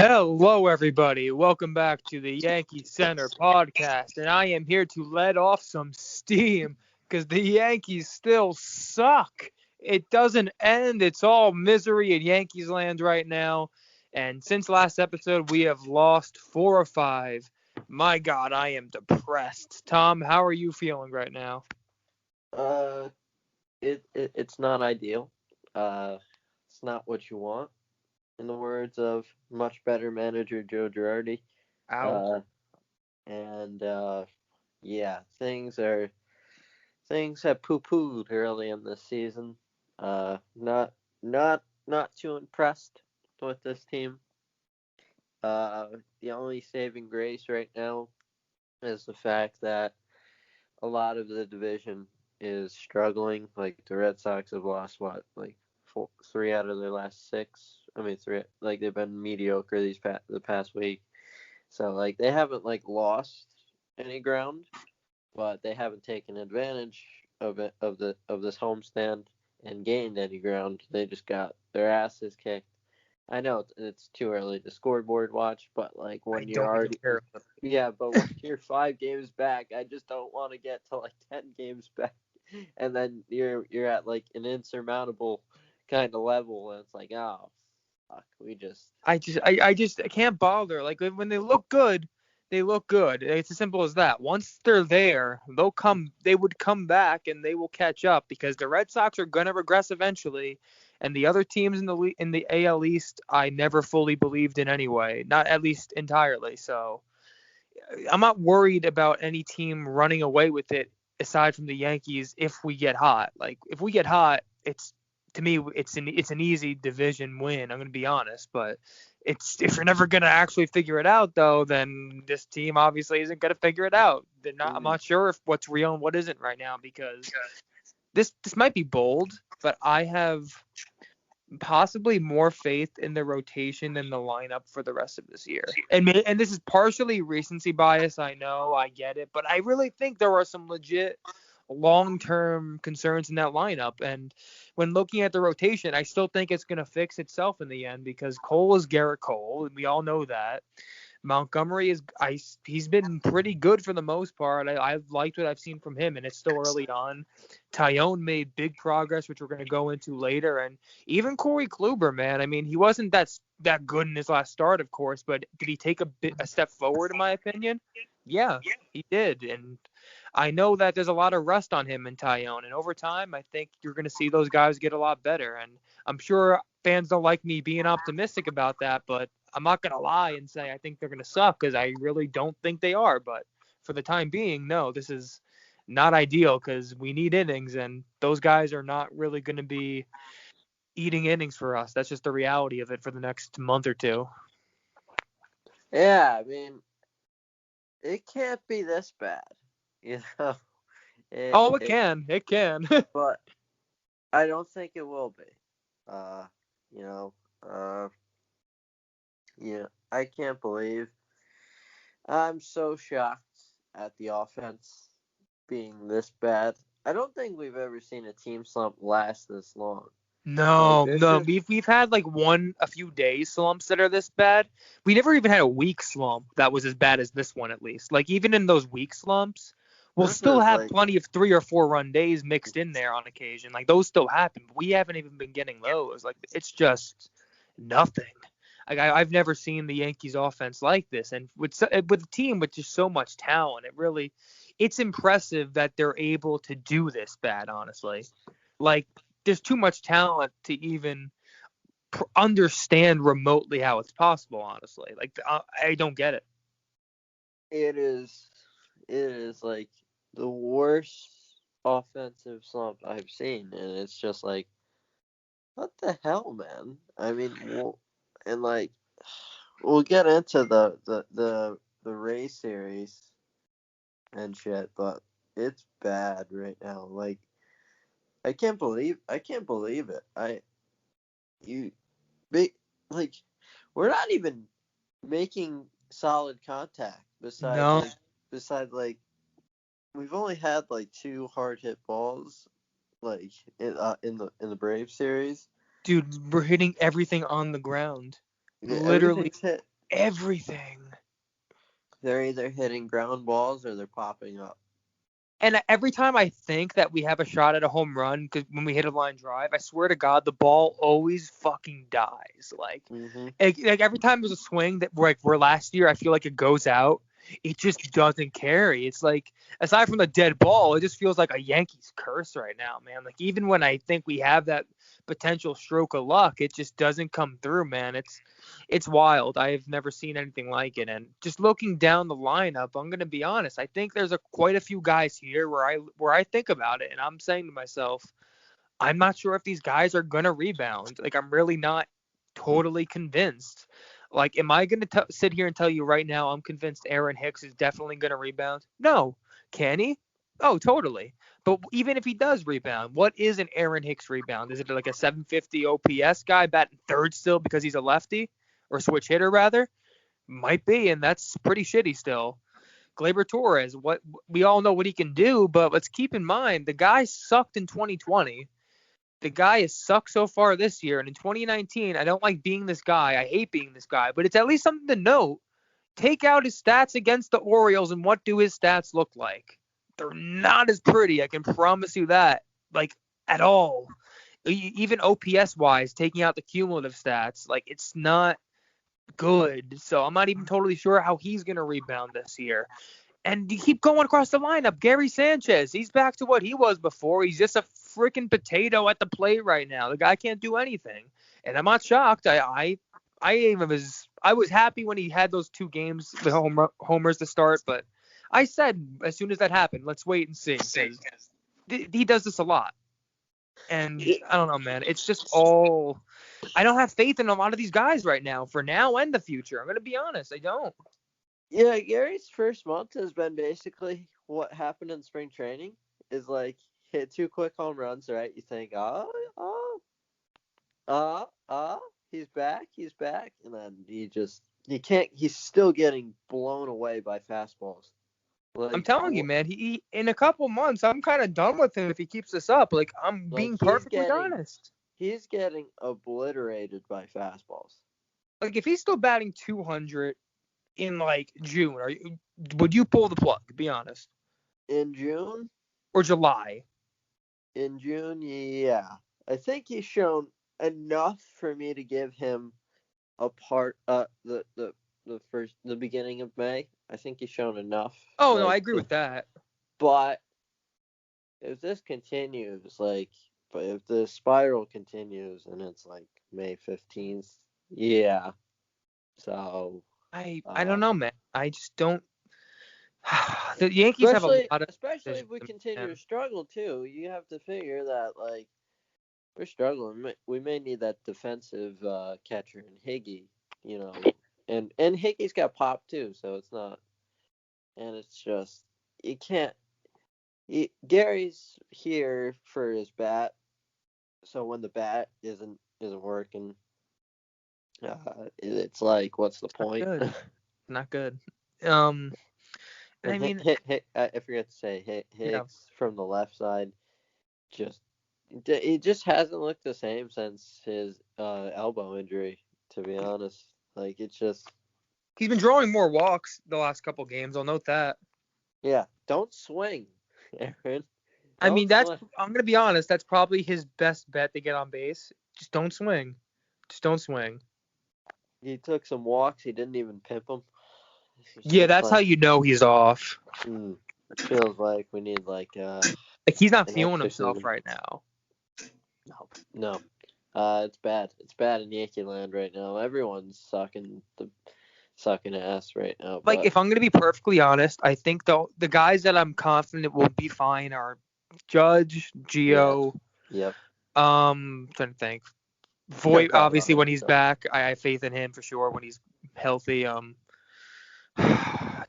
Hello, everybody. Welcome back to the Yankee Center podcast. And I am here to let off some steam because the Yankees still suck. It doesn't end. It's all misery in Yankees land right now. And since last episode, we have lost 4 or 5. My God, I am depressed. Tom, how are you feeling right now? Uh, it's not ideal. It's not what you want, in the words of much better manager Joe Girardi. Ow. Uh, and yeah, things have poo-pooed early in this season. Not not too impressed with this team. The only saving grace right now is the fact that a lot of the division is struggling. Like the Red Sox have lost like 3 out of their last 6. I mean, three, like they've been mediocre the past week. So like they haven't like lost any ground, but they haven't taken advantage of this homestand and gained any ground. They just got their asses kicked. I know it's too early to scoreboard watch, but like I when you're don't even already care. yeah, but when you're 5 games back, I just don't want to get to like 10 games back, and then you're at like an insurmountable kind of level, and it's like, oh fuck, I can't bother. Like when they look good, they look good. It's as simple as that. Once they're there, they would come back and they will catch up because the Red Sox are gonna regress eventually, and the other teams in the AL East, I never fully believed in anyway, not at least entirely. So I'm not worried about any team running away with it aside from the Yankees if we get hot. Like if we get hot, it's to me it's an easy division win. I'm gonna be honest, but it's if you're never gonna actually figure it out though, then this team obviously isn't gonna figure it out. They're not. I'm mm, not sure if what's real and what isn't right now because this might be bold, but I have possibly more faith in the rotation than the lineup for the rest of this year. And this is partially recency bias. I know, I get it, but I really think there are some legit long-term concerns in that lineup. And when looking at the rotation, I still think it's going to fix itself in the end because Cole is Garrett Cole, and we all know that. Montgomery he's been pretty good for the most part. I've liked what I've seen from him, and it's still early on. Tyone made big progress, which we're going to go into later, and even Corey Kluber, man. I mean, he wasn't that good in his last start, of course, but did he take a step forward, in my opinion? Yeah, he did, and I know that there's a lot of rust on him and Tyone, and over time, I think you're going to see those guys get a lot better. And I'm sure fans don't like me being optimistic about that, but I'm not going to lie and say I think they're going to suck because I really don't think they are. But for the time being, no, this is not ideal because we need innings, and those guys are not really going to be eating innings for us. That's just the reality of it for the next month or two. yeah. I mean, it can't be this bad, you know. It, Oh, it it can. It can. but I don't think it will be. Uh, you know. Uh, yeah. I can't believe I'm so shocked at the offense being this bad. I don't think we've ever seen a team slump last this long. Like No, this no. is We've had like a few days slumps that are this bad. We never even had a week slump that was as bad as this one at least. Like even in those week slumps, we'll this still is have like plenty of 3 or 4 run days mixed in there on occasion. Like those still happen, but we haven't even been getting those. Like it's just nothing. Like I've never seen the Yankees offense like this, and with a team with just so much talent, it's impressive that they're able to do this bad. Honestly, like there's too much talent to even understand remotely how it's possible. Honestly, like I don't get it. it is it is like the worst offensive slump I've seen, and it's just like what the hell, man. I mean, and like we'll get into the Ray series and shit, but it's bad right now. Like I can't believe it. You big like we're not even making solid contact No, besides like we've only had like 2 hard hit balls like in the Brave series. dude, we're hitting everything on the ground. Literally, Everything's hit. everything. They're either hitting ground balls or they're popping up. And every time I think that we have a shot at a home run, because when we hit a line drive, I swear to God, the ball always fucking dies. Like, like every time there's a swing that where last year, I feel like it goes out. It just doesn't carry. It's like, aside from the dead ball, it just feels like a Yankees curse right now, man. Like, even when I think we have that potential stroke of luck, it just doesn't come through, man. It's wild. I've never seen anything like it. And just looking down the lineup, I'm gonna be honest. I think there's quite a few guys here where I think about it, and I'm saying to myself, I'm not sure if these guys are gonna rebound. Like, I'm really not totally convinced. Like, am I gonna sit here and tell you right now I'm convinced Aaron Hicks is definitely gonna rebound? No. Can he? Oh, totally. But even if he does rebound, what is an Aaron Hicks rebound? Is it like a 750 OPS guy batting third still because he's a lefty? Or switch hitter rather? Might be, and that's pretty shitty still. Gleyber Torres, what we all know what he can do, but let's keep in mind the guy sucked in 2020. The guy has sucked so far this year, and in 2019, I don't like being this guy. I hate being this guy, but it's at least something to note. Take out his stats against the Orioles, and what do his stats look like? They're not as pretty, I can promise you that. Like, at all. Even OPS wise, taking out the cumulative stats, like, it's not good. So I'm not even totally sure how he's going to rebound this year. And you keep going across the lineup. Gary Sanchez, he's back to what he was before. He's just a freaking potato at the plate right now. The guy can't do anything. And I'm not shocked. I was happy when he had those 2 games with homers to start, but I said as soon as that happened, let's wait and see. He does this a lot. And I don't know, man. It's just all. I don't have faith in a lot of these guys right now for now and the future. I'm going to be honest. I don't. Yeah, Gary's first month has been basically what happened in spring training. Is like hit 2 quick home runs, right? You think, he's back. And then he can't, he's still getting blown away by fastballs. Like, I'm telling you, man, he in a couple months, I'm kind of done with him if he keeps this up. Like, I'm being perfectly honest. He's getting obliterated by fastballs. Like, if he's still batting 200 in, like, June, would you pull the plug, to be honest? In June? Or July? In June, yeah. I think he's shown enough for me to give him a part, the beginning of May. I think he's shown enough. Oh, no, I agree with that. But if this continues, but if the spiral continues and it's like May 15th, yeah. So I don't know, man. I just don't. The Yankees have a lot of. Especially if we continue to struggle too. You have to figure that we're struggling. We may need that defensive catcher in Higgy, and Higgy's got pop too, so it's not. And it's just you can't. Gary's here for his bat, so when the bat isn't working, it's like, what's the point? Not good. I mean, I forgot to say, Hicks from the left side, it just hasn't looked the same since his elbow injury. To be honest, it's just. He's been drawing more walks the last couple games. I'll note that. Yeah, don't swing, Aaron. I mean, I'm gonna be honest. That's probably his best bet to get on base. Just don't swing. Just don't swing. He took some walks. He didn't even pimp them. Yeah, that's how you know he's off. It feels like we need he's not feeling himself right now. No. It's bad. It's bad in Yankee land right now. Everyone's sucking ass right now. Like, if I'm gonna be perfectly honest, I think the guys that I'm confident will be fine are Judge, Gio. Yep. Trying to think. Voit, obviously, when he's back, I have faith in him for sure when he's healthy.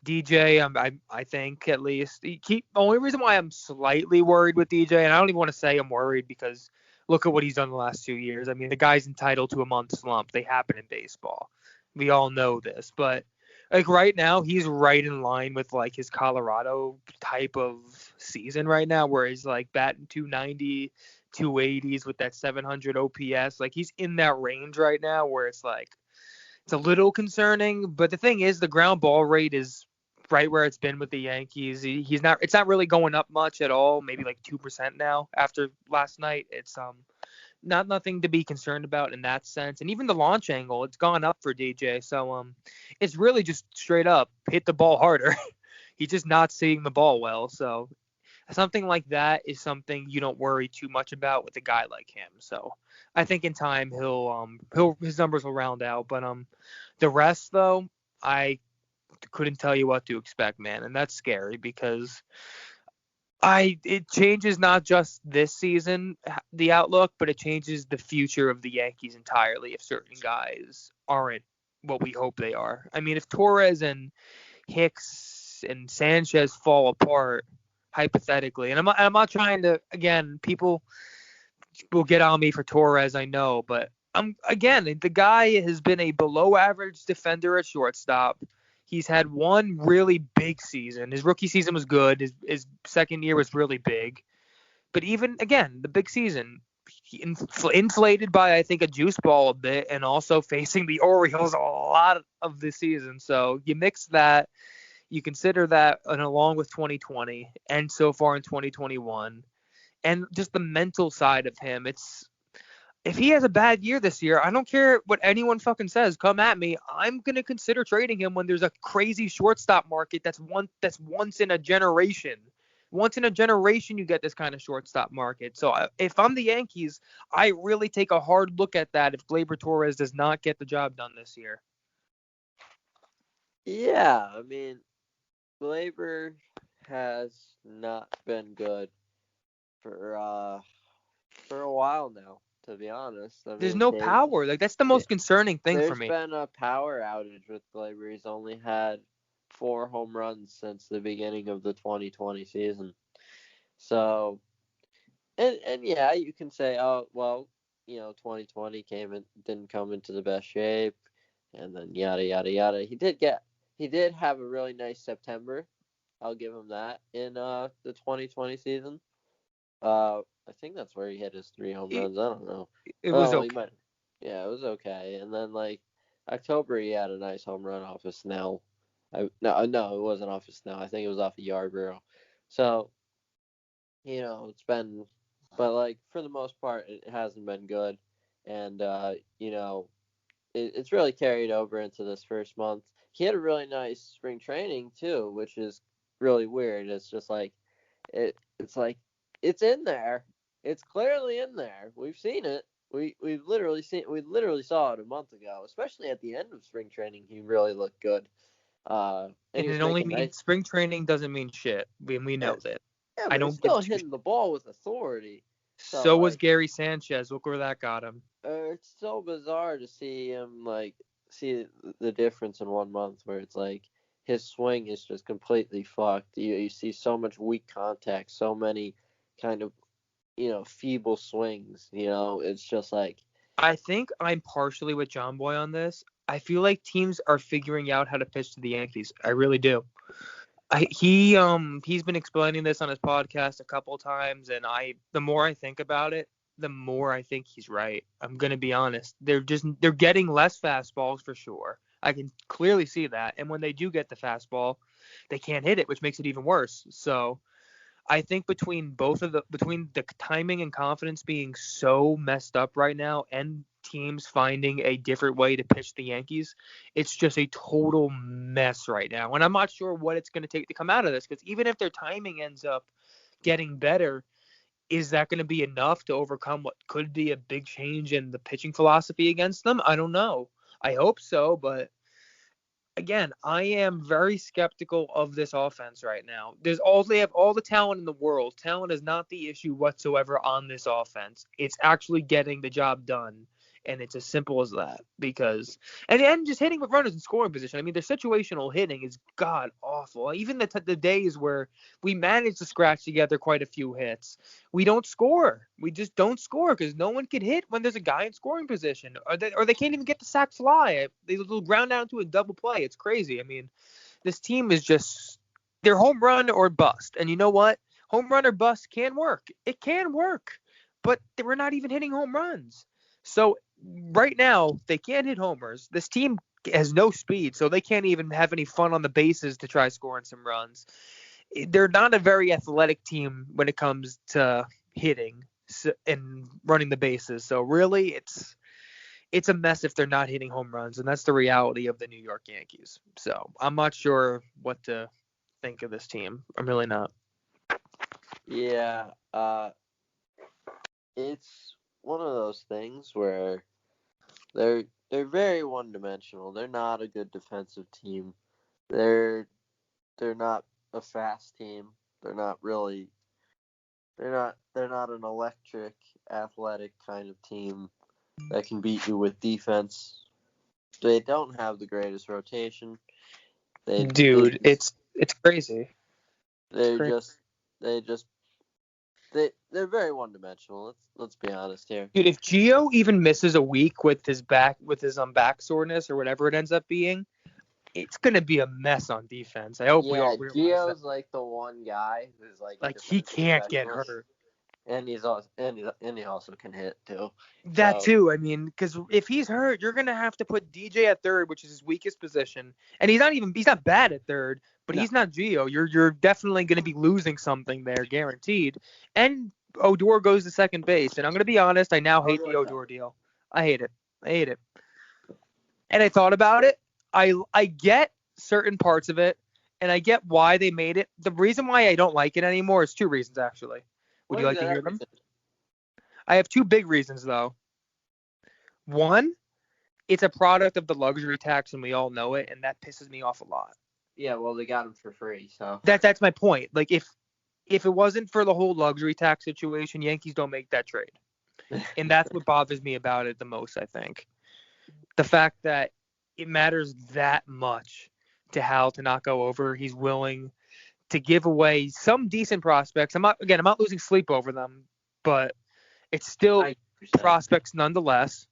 DJ, I think at least. The only reason why I'm slightly worried with DJ, and I don't even want to say I'm worried because look at what he's done the last 2 years. I mean, the guy's entitled to a month slump. They happen in baseball. We all know this, but right now he's right in line with his Colorado type of season right now, where he's batting 290, 280s with that 700 OPS. He's in that range right now where it's It's a little concerning, but the thing is, the ground ball rate is right where it's been with the Yankees. He's not. It's not really going up much at all. Maybe like 2% now after last night. It's not nothing to be concerned about in that sense. And even the launch angle, it's gone up for DJ. So it's really just straight up hit the ball harder. He's just not seeing the ball well. So something like that is something you don't worry too much about with a guy like him. So I think in time he'll his numbers will round out. But the rest though, I couldn't tell you what to expect, man, and that's scary because it changes not just this season the outlook, but it changes the future of the Yankees entirely if certain guys aren't what we hope they are. I mean, if Torres and Hicks and Sanchez fall apart hypothetically, and I'm not trying to, again, people will get on me for Torres, I know, but the guy has been a below average defender at shortstop. He's had one really big season. His rookie season was good. His second year was really big. But even again, the big season, inflated by I think a juice ball a bit, and also facing the Orioles a lot of the season. So you mix that, you consider that, and along with 2020 and so far in 2021, and just the mental side of him. If he has a bad year this year, I don't care what anyone fucking says. Come at me. I'm gonna consider trading him when there's a crazy shortstop market that's once in a generation. Once in a generation, you get this kind of shortstop market. So if I'm the Yankees, I really take a hard look at that if Gleyber Torres does not get the job done this year. Yeah, I mean, Gleyber has not been good for a while now, to be honest. I There's mean, no power. Like that's the most concerning thing for me. There's been a power outage with Gleyber. He's only had 4 home runs since the beginning of the 2020 season. So, and yeah, you can say, oh well, 2020 didn't come into the best shape, and then yada yada yada. He did have a really nice September. I'll give him that in the 2020 season. I think that's where he hit his 3 home runs. I don't know. It was okay. Yeah, it was okay. And then like October, he had a nice home run off of Snell. No, it wasn't off of Snell. I think it was off of Yarborough. So, it's been, but like for the most part, it hasn't been good, and it's really carried over into this first month. He had a really nice spring training too, which is really weird. It's just like it's like it's in there. It's clearly in there. We've seen it. We literally saw it a month ago, especially at the end of spring training. He really looked good. And it only means spring training doesn't mean shit. We know that. Yeah, but he's still hitting the ball with authority. So was Gary Sanchez. Look where that got him. It's so bizarre to see him see the difference in 1 month, where it's like his swing is just completely fucked. You see so much weak contact, so many kind of feeble swings. It's just like, I think I'm partially with John Boy on this. I feel like teams are figuring out how to pitch to the Yankees. I really do. He's been explaining this on his podcast a couple times, and the more I think about it, the more I think he's right. I'm gonna be honest. They're getting less fastballs for sure. I can clearly see that. And when they do get the fastball, they can't hit it, which makes it even worse. So I think between the timing and confidence being so messed up right now, and teams finding a different way to pitch the Yankees, it's just a total mess right now. And I'm not sure what it's going to take to come out of this, because even if their timing ends up getting better, is that going to be enough to overcome what could be a big change in the pitching philosophy against them? I don't know. I hope so, but again, I am very skeptical of this offense right now. They have all the talent in the world. Talent is not the issue whatsoever on this offense. It's actually getting the job done. And it's as simple as that, and just hitting with runners in scoring position. I mean, their situational hitting is god awful. Even the days where we managed to scratch together quite a few hits, we don't score. We just don't score because no one can hit when there's a guy in scoring position, or they can't even get the sac fly. They'll ground down to a double play. It's crazy. I mean, this team is just, they're home run or bust. And you know what? Home run or bust can work. It can work, but we're not even hitting home runs. So right now, they can't hit homers. This team has no speed, so they can't even have any fun on the bases to try scoring some runs. They're not a very athletic team when it comes to hitting and running the bases. So really, it's a mess if they're not hitting home runs, and that's the reality of the New York Yankees. So I'm not sure what to think of this team. I'm really not. Yeah, it's one of those things where they're very one-dimensional. They're not a good defensive team. They're not a fast team. They're not an electric, athletic kind of team that can beat you with defense. They don't have the greatest rotation. Dude, it's crazy. They're very one-dimensional. Let's be honest here. Dude, if Gio even misses a week with his back soreness or whatever it ends up being, it's gonna be a mess on defense. I hope we all realize Gio's that. like the one guy who's like He can't get hurt. And he also can hit too. That too. I mean, because if he's hurt, you're gonna have to put DJ at third, which is his weakest position, and he's not bad at third, but he's not Gio. You're definitely gonna be losing something there, guaranteed. And Odor goes to second base, and I'm gonna be honest, I now hate the Odor deal. I hate it. And I thought about it. I get certain parts of it, and I get why they made it. The reason why I don't like it anymore is two reasons actually. Would you like to hear them? I have two big reasons, though. One, it's a product of the luxury tax, and we all know it, and that pisses me off a lot. Yeah, well, they got him for free, so. That's my point. Like, if it wasn't for the whole luxury tax situation, Yankees don't make that trade. And that's what bothers me about it the most, I think. The fact that it matters that much to Hal to not go over. He's willing to give away some decent prospects. I'm not losing sleep over them, but it's still 100%. Prospects nonetheless.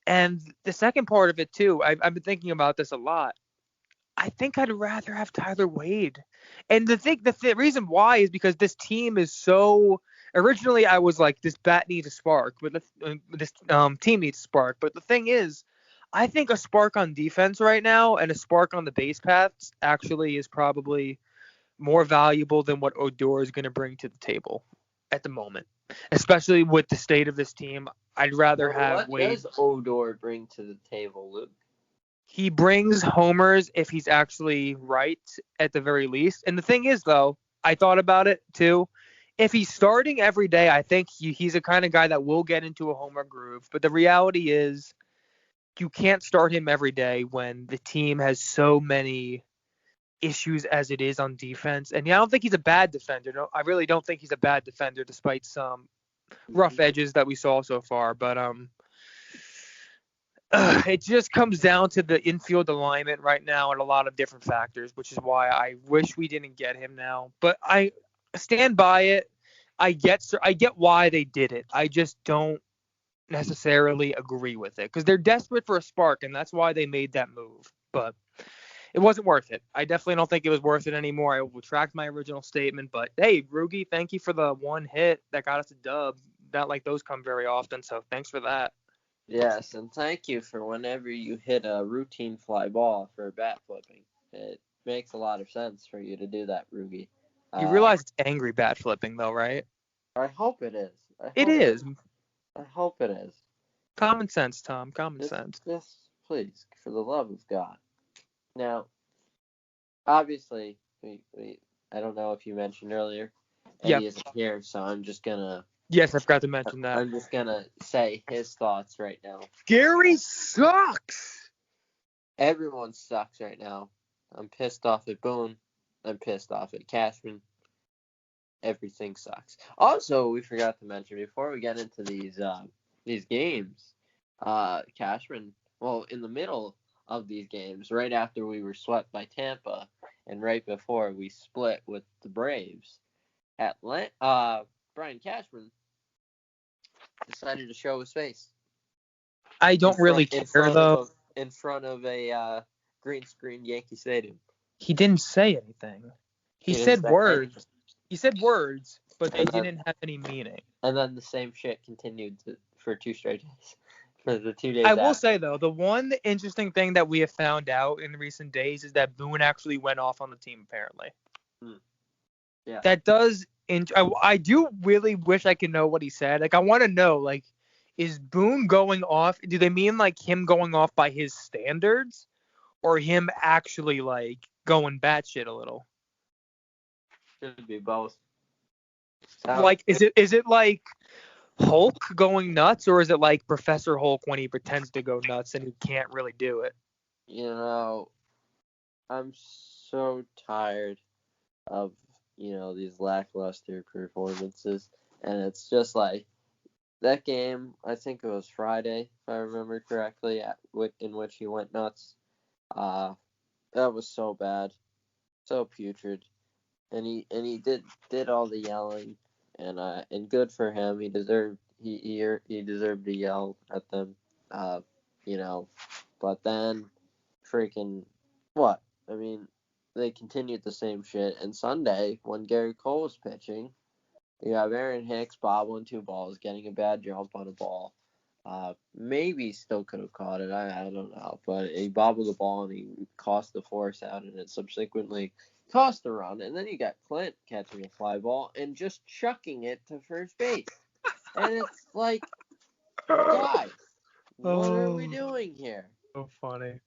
And the second part of it too, I've been thinking about this a lot. I think I'd rather have Tyler Wade. And the reason why is because this team is so. Originally, I was like, this bat needs a spark, but this team needs a spark. But the thing is, I think a spark on defense right now and a spark on the base paths actually is probably more valuable than what Odor is going to bring to the table at the moment, especially with the state of this team. I'd rather have Wade. What does Odor bring to the table, Luke? He brings homers if he's actually right at the very least. And the thing is, though, I thought about it too. If he's starting every day, I think he's the kind of guy that will get into a homer groove. But the reality is you can't start him every day when the team has so many issues as it is on defense. And I don't think he's a bad defender. No, I really don't think he's a bad defender despite some rough edges that we saw so far. But it just comes down to the infield alignment right now and a lot of different factors, which is why I wish we didn't get him now. But I stand by it. I get why they did it. I just don't necessarily agree with it because they're desperate for a spark, and that's why they made that move. But it wasn't worth it. I definitely don't think it was worth it anymore. I will retract my original statement. But hey, Rugi, thank you for the one hit that got us a dub. Not like those come very often, so thanks for that. Yes, and thank you for whenever you hit a routine fly ball for bat flipping. It makes a lot of sense for you to do that, Rugi. You realize it's angry bat flipping, though, right? I hope it is. It is. I hope it is. Common sense, Tom. Common sense. Yes, please, for the love of God. Now, obviously, I don't know if you mentioned earlier, Eddie isn't here, so I'm just gonna. Yes, I forgot to mention that. I'm just gonna say his thoughts right now. Gary sucks. Everyone sucks right now. I'm pissed off at Boone. I'm pissed off at Cashman. Everything sucks. Also, we forgot to mention before we get into these games, Cashman. Well, in the middle of these games, right after we were swept by Tampa, and right before we split with the Braves, Brian Cashman decided to show his face. I don't really care though. In front of a green screen Yankee Stadium. He didn't say anything. He said words. Anything. He said words, but they didn't have any meaning. And then the same shit continued for 2 straight days. The 2 days I will after. say though, the one interesting thing that we have found out in recent days is that Boone actually went off on the team apparently. Yeah. That does. I do really wish I could know what he said. Like I want to know, like, is Boone going off? Do they mean like him going off by his standards, or him actually like going batshit a little? Should be both. Like, is it like Hulk going nuts, or is it like Professor Hulk when he pretends to go nuts and he can't really do it? You know, I'm so tired of, these lackluster performances. And it's just like that game, I think it was Friday, if I remember correctly, in which he went nuts. That was so bad. So putrid. And he did all the yelling, and good for him. He deserved to yell at them. But then freaking what? I mean, they continued the same shit. And Sunday, when Gary Cole was pitching, you have Aaron Hicks bobbling 2 balls, getting a bad jump on a ball. Maybe still could have caught it. I don't know. But he bobbled the ball and he cost the force out, and it subsequently cost a run. And then you got Clint catching a fly ball and just chucking it to first base. And it's like, guys, what are we doing here? So funny.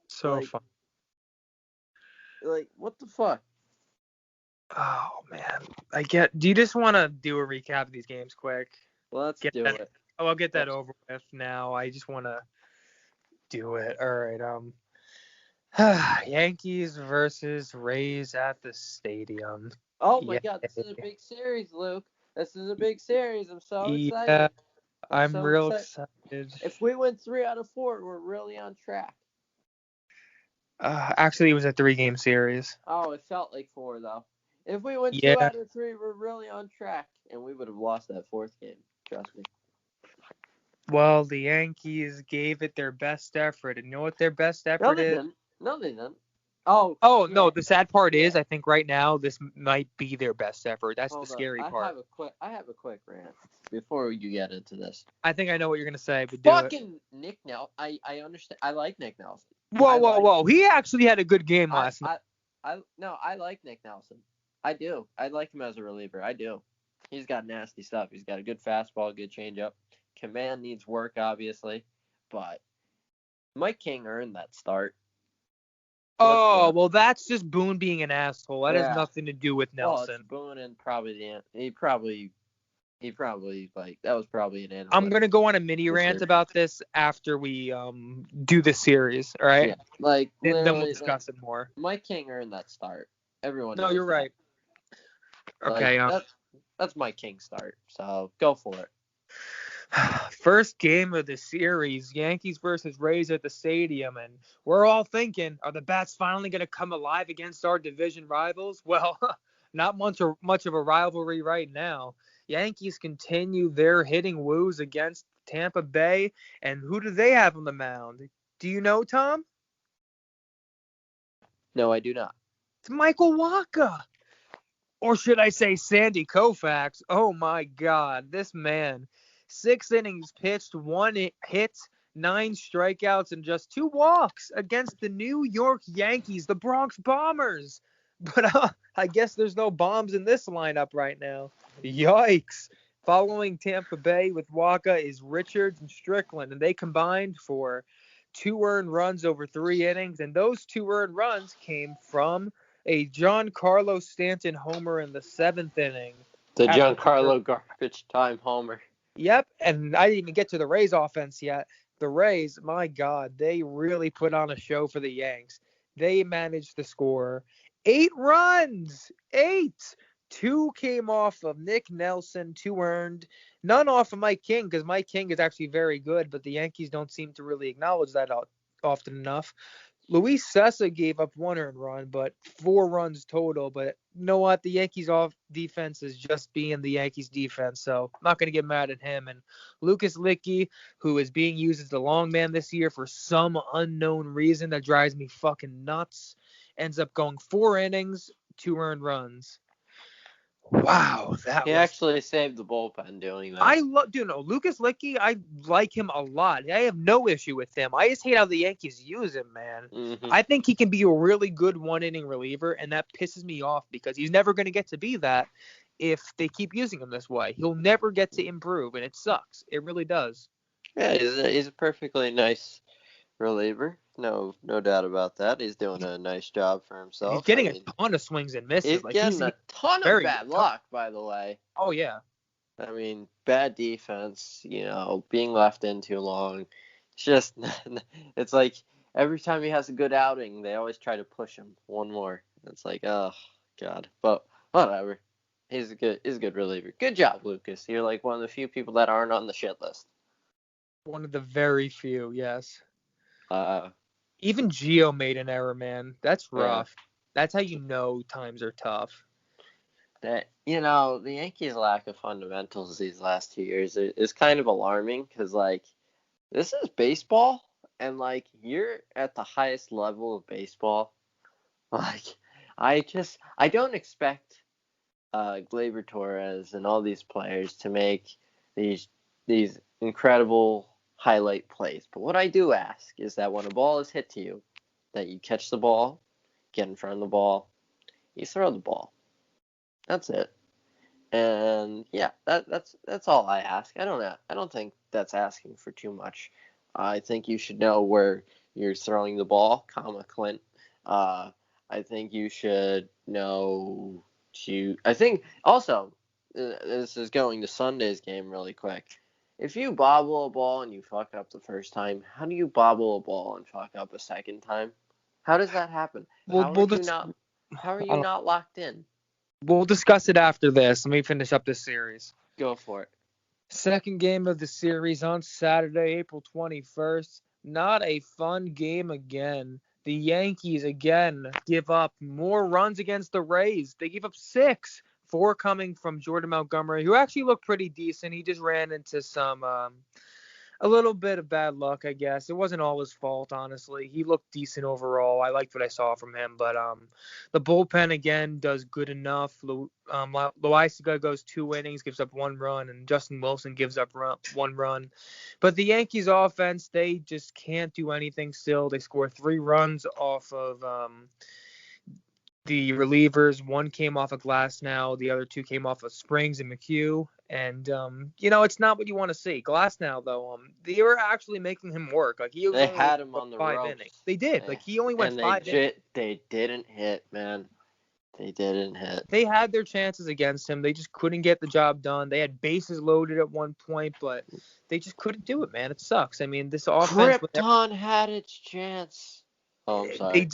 So funny. Like, what the fuck? Oh man, do you just want to do a recap of these games quick? Let's do it. I'll get that over with now. I just want to do it. All right. Yankees versus Rays at the stadium. Oh my God, this is a big series, Luke. This is a big series. I'm so excited. Yeah, I'm real excited. If we win 3 out of 4, we're really on track. Actually, it was a 3-game series. Oh, it felt like 4 though. If we win 2 out of 3, we're really on track, and we would have lost that 4th game. Trust me. Well, the Yankees gave it their best effort, and you know what their best effort is? No, they didn't. Oh, yeah. No. The sad part is, I think right now this might be their best effort. That's the scary part. I have a quick rant before you get into this. I think I know what you're gonna say, but fucking Nick Nelson. I understand. I like Nick Nelson. Whoa! He actually had a good game last night. I like Nick Nelson. I do. I like him as a reliever. I do. He's got nasty stuff. He's got a good fastball, good changeup. Command needs work, obviously, but Mike King earned that start. Oh, well, that's just Boone being an asshole. That has nothing to do with Nelson. Well, it's Boone and probably he probably like that was probably an animal. I'm gonna go on a mini rant about this after we do the series. All right. Yeah, then we'll discuss it more. Mike King earned that start. Everyone. No, you're right. Okay. That's Mike King's start. So go for it. First game of the series, Yankees versus Rays at the stadium, and we're all thinking, are the bats finally going to come alive against our division rivals? Well, not much of a rivalry right now. Yankees continue their hitting woes against Tampa Bay, and who do they have on the mound? Do you know, Tom? No, I do not. It's Michael Wacha. Or should I say Sandy Koufax? Oh, my God, this man. 6 innings pitched, 1 hit, 9 strikeouts, and just 2 walks against the New York Yankees, the Bronx Bombers. But I guess there's no bombs in this lineup right now. Yikes. Following Tampa Bay with Wacha is Richards and Strickland, and they combined for 2 earned runs over 3 innings, and those 2 earned runs came from a Giancarlo Stanton homer in the 7th inning. The Giancarlo garbage time homer. Yep, and I didn't even get to the Rays offense yet. The Rays, my God, they really put on a show for the Yanks. They managed to score 8 runs. 8! 2 came off of Nick Nelson, 2 earned. None off of Mike King, because Mike King is actually very good, but the Yankees don't seem to really acknowledge that often enough. Luis Cessa gave up 1 earned run, but 4 runs total. But you know what? The Yankees off defense is just being the Yankees defense, so I'm not going to get mad at him. And Lucas Licky, who is being used as the long man this year for some unknown reason that drives me fucking nuts, ends up going 4 innings, 2 earned runs. Wow, that He was. actually saved the bullpen doing that. I love, Lucas Licky. I like him a lot. I have no issue with him. I just hate how the Yankees use him, man. Mm-hmm. I think he can be a really good one-inning reliever, and that pisses me off because he's never going to get to be that if they keep using him this way. He'll never get to improve, and it sucks. It really does. Yeah, he's a perfectly nice reliever. No doubt about that. He's doing a nice job for himself. He's getting a ton of swings and misses. He's getting a ton of bad luck, by the way. Oh, yeah. I mean, bad defense, being left in too long. It's just, it's like every time he has a good outing, they always try to push him one more. It's like, oh, God. But whatever. He's a good reliever. Good job, Lucas. You're like one of the few people that aren't on the shit list. One of the very few, yes. Uh, Even Gio made an error, man. That's rough. That's how you know times are tough. That the Yankees' lack of fundamentals these last 2 years is kind of alarming because this is baseball and you're at the highest level of baseball. I don't expect Gleyber Torres and all these players to make these incredible highlight plays. But what I do ask is that when a ball is hit to you, that you catch the ball, get in front of the ball, you throw the ball. That's it. And yeah, that's all I ask. I don't think that's asking for too much. I think you should know where you're throwing the ball, Clint. I think you should know I think also this is going to Sunday's game really quick. If you bobble a ball and you fuck up the first time, how do you bobble a ball and fuck up a second time? How does that happen? How are you not locked in? We'll discuss it after this. Let me finish up this series. Go for it. Second game of the series on Saturday, April 21st. Not a fun game again. The Yankees again give up more runs against the Rays. They give up 6. 4 coming from Jordan Montgomery, who actually looked pretty decent. He just ran into a little bit of bad luck, I guess. It wasn't all his fault, honestly. He looked decent overall. I liked what I saw from him, but the bullpen again does good enough. Loaizaga goes 2 innings, gives up 1 run, and Justin Wilson gives up 1 run. But the Yankees offense, they just can't do anything still. They score 3 runs off of the relievers. 1 came off of Glasnow. The other 2 came off of Springs and McHugh. And, it's not what you want to see. Glasnow, though, they were actually making him work. They had him on the 5 ropes. innings. They did. He only went 5 innings. They didn't hit, man. They didn't hit. They had their chances against him. They just couldn't get the job done. They had bases loaded at one point, but they just couldn't do it, man. It sucks. I mean, this offense... Krypton had its chance. Oh, I'm sorry.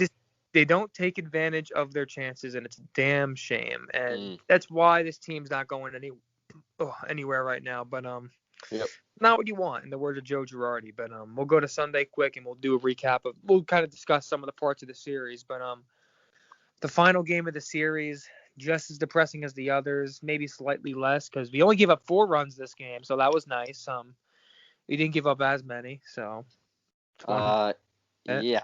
They don't take advantage of their chances, and it's a damn shame. And that's why this team's not going anywhere right now. But not what you want, in the words of Joe Girardi. But we'll go to Sunday quick, and we'll do a recap we'll kind of discuss some of the parts of the series. But the final game of the series, just as depressing as the others, maybe slightly less, because we only gave up 4 runs this game, so that was nice. We didn't give up as many, so. Yeah.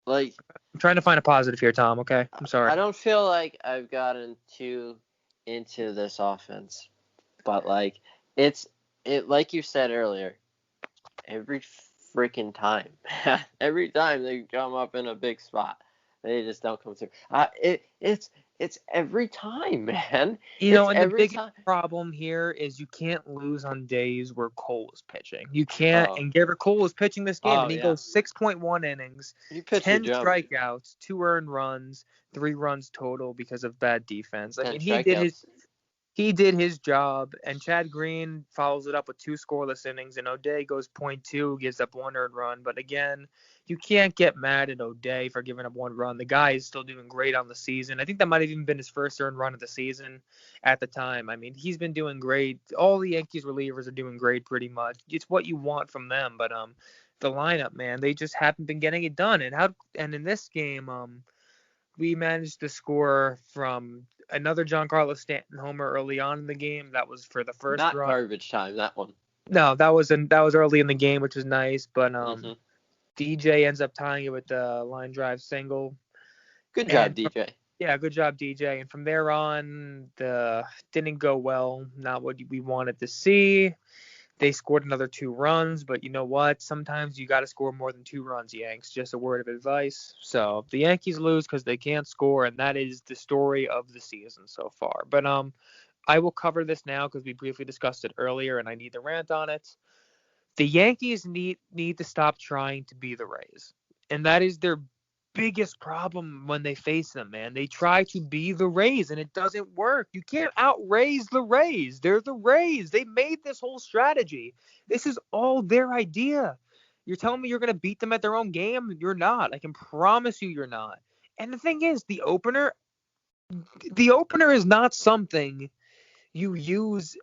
I'm trying to find a positive here, Tom. Okay, I'm sorry. I don't feel like I've gotten too into this offense, but it's like you said earlier. Every freaking time, every time they come up in a big spot, they just don't come through. It's every time, man. And the biggest problem here is you can't lose on days where Cole is pitching. You can't. And Garrett Cole was pitching this game, and he goes 6.1 innings, 10 strikeouts, 2 earned runs, 3 runs total because of bad defense. I mean, he did his job, and Chad Green follows it up with 2 scoreless innings, and O'Day goes .2, gives up 1 earned run. But again, you can't get mad at O'Day for giving up 1 run. The guy is still doing great on the season. I think that might have even been his first earned run of the season at the time. I mean, he's been doing great. All the Yankees relievers are doing great pretty much. It's what you want from them. But the lineup, man, they just haven't been getting it done. And in this game, we managed to score from another Giancarlo Stanton homer early on in the game. That was for the first run. Not garbage time, that one. No, that was early in the game, which was nice. But DJ ends up tying it with the line drive single. Good job, DJ. Yeah, good job, DJ. And from there on, the didn't go well. Not what we wanted to see. They scored another 2 runs, but you know what? Sometimes you got to score more than 2 runs, Yanks. Just a word of advice. So the Yankees lose because they can't score, and that is the story of the season so far. But I will cover this now because we briefly discussed it earlier, and I need to rant on it. The Yankees need to stop trying to be the Rays, and that is their biggest problem when they face them, man. They try to be the Rays, and it doesn't work. You can't outraise the Rays. They're the Rays. They made this whole strategy. This is all their idea. You're telling me you're going to beat them at their own game? You're not. I can promise you you're not. And the thing is, the opener is not something you use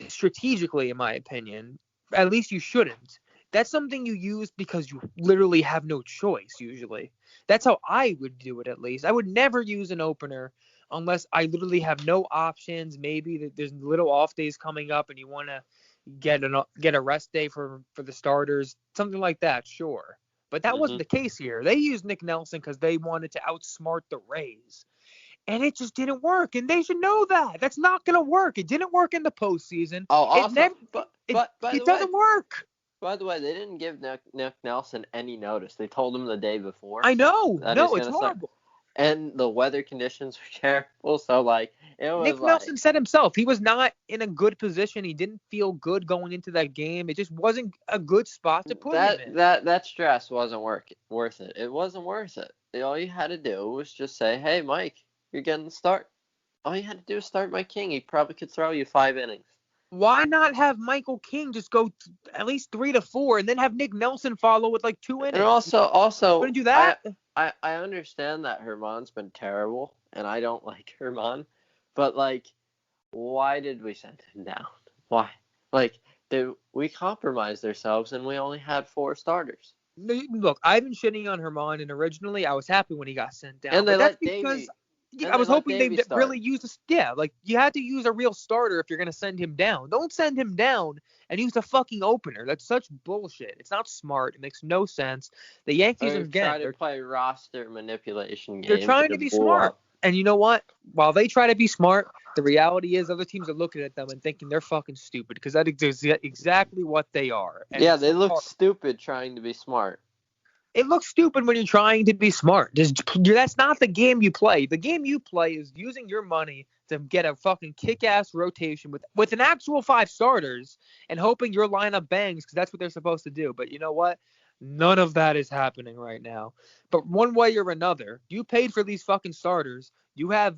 strategically, in my opinion. At least you shouldn't. That's something you use because you literally have no choice, usually. That's how I would do it, at least. I would never use an opener unless I literally have no options. Maybe there's little off days coming up and you want to get a rest day for the starters, something like that, sure. But that wasn't the case here. They used Nick Nelson because they wanted to outsmart the Rays. And it just didn't work, and they should know that. That's not gonna work. It didn't work in the postseason. Oh, also, it doesn't work. By the way, they didn't give Nick Nelson any notice. They told him the day before. I know. No, it's horrible. And the weather conditions were terrible, so it was Nick Nelson said himself he was not in a good position. He didn't feel good going into that game. It just wasn't a good spot to put him in. That stress wasn't worth it. It wasn't worth it. All you had to do was just say, "Hey, Mike, you're getting the start." All you had to do was start Mike King. He probably could throw you 5 innings. Why not have Michael King just go at least 3 to 4 and then have Nick Nelson follow with 2 innings? And also, wouldn't do that. I understand that Herman's been terrible, and I don't like Herman, but why did we send him down? Why? We compromised ourselves, and we only had 4 starters. Look, I've been shitting on Herman, and originally I was happy when he got sent down. And that's because I was hoping they really used you had to use a real starter if you're going to send him down. Don't send him down and use a fucking opener. That's such bullshit. It's not smart. It makes no sense. The Yankees, trying to play roster manipulation games. They're trying to be smart. And you know what? While they try to be smart, the reality is other teams are looking at them and thinking they're fucking stupid because that is exactly what they are. And they look stupid trying to be smart. It looks stupid when you're trying to be smart. That's not the game you play. The game you play is using your money to get a fucking kick-ass rotation with an actual 5 starters and hoping your lineup bangs because that's what they're supposed to do. But you know what? None of that is happening right now. But one way or another, you paid for these fucking starters. You got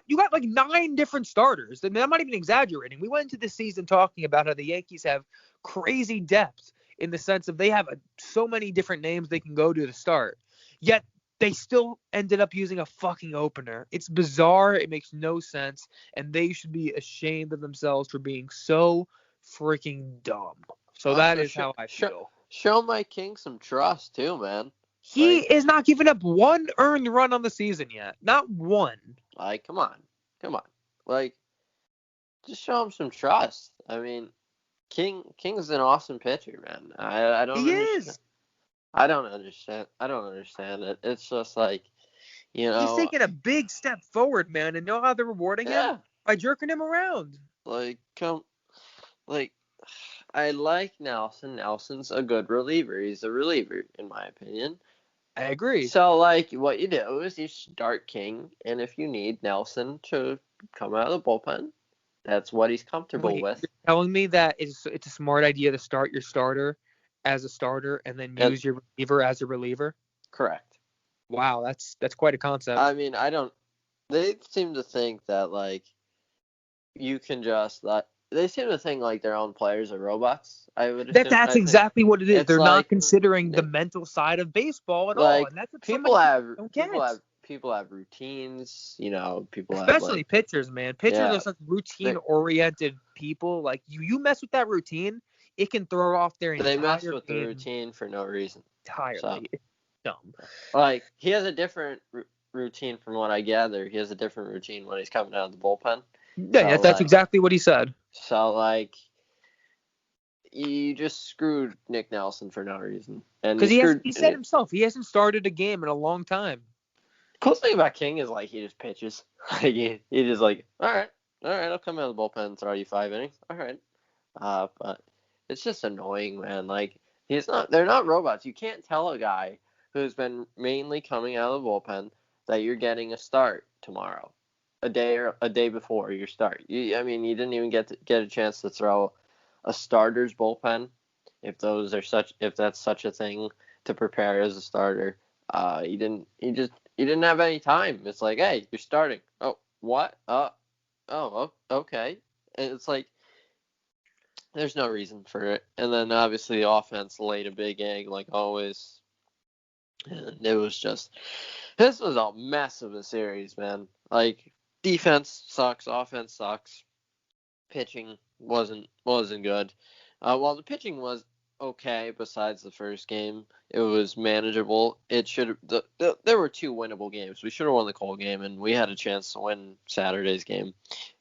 9 different starters. I mean, I'm not even exaggerating. We went into this season talking about how the Yankees have crazy depth in the sense of they have so many different names they can go to start. Yet they still ended up using a fucking opener. It's bizarre. It makes no sense. And they should be ashamed of themselves for being so freaking dumb. So that is how I feel. Show Mike King some trust too, man. He is not giving up 1 earned run on the season yet. Not 1. Come on. Just show him some trust. I mean, King's an awesome pitcher, man. I don't. He is. I don't understand. It. It's just he's taking a big step forward, man, and know how they're rewarding him by jerking him around. I like Nelson. Nelson's a good reliever. He's a reliever, in my opinion. I agree. So, what you do is you start King, and if you need Nelson to come out of the bullpen, that's what he's comfortable with. You're telling me that it's a smart idea to start your starter as a starter and then use your reliever as a reliever? Correct. Wow, that's quite a concept. I mean, they seem to think that, you can just, they seem to think their own players are robots. That's exactly what it is. They're not considering the mental side of baseball at all. And that's what people have routines, people especially pitchers, man. Pitchers are such routine-oriented people. You mess with that routine, it can throw off their entire game. They mess with the routine for no reason. Entirely. So, it's dumb. He has a different routine from what I gather. He has a different routine when he's coming out of the bullpen. Yeah, that's exactly what he said. So, you just screwed Nick Nelson for no reason. Because he said himself, he hasn't started a game in a long time. Cool thing about King is like he just pitches. Like he just like, all right, I'll come out of the bullpen and throw you 5 innings. All right. But it's just annoying, man. Like they're not robots. You can't tell a guy who's been mainly coming out of the bullpen that you're getting a start tomorrow, a day before your start. You didn't even get a chance to throw a starter's bullpen, if that's such a thing to prepare as a starter. You didn't have any time. It's like, hey, you're starting. Oh, what? Okay. And it's like, there's no reason for it. And then obviously the offense laid a big egg like always. And this was a mess of a series, man. Like, defense sucks, offense sucks, pitching wasn't good. While the pitching was okay, besides the first game, it was manageable. There were 2 winnable games. We should have won the Cole game, and we had a chance to win Saturday's game.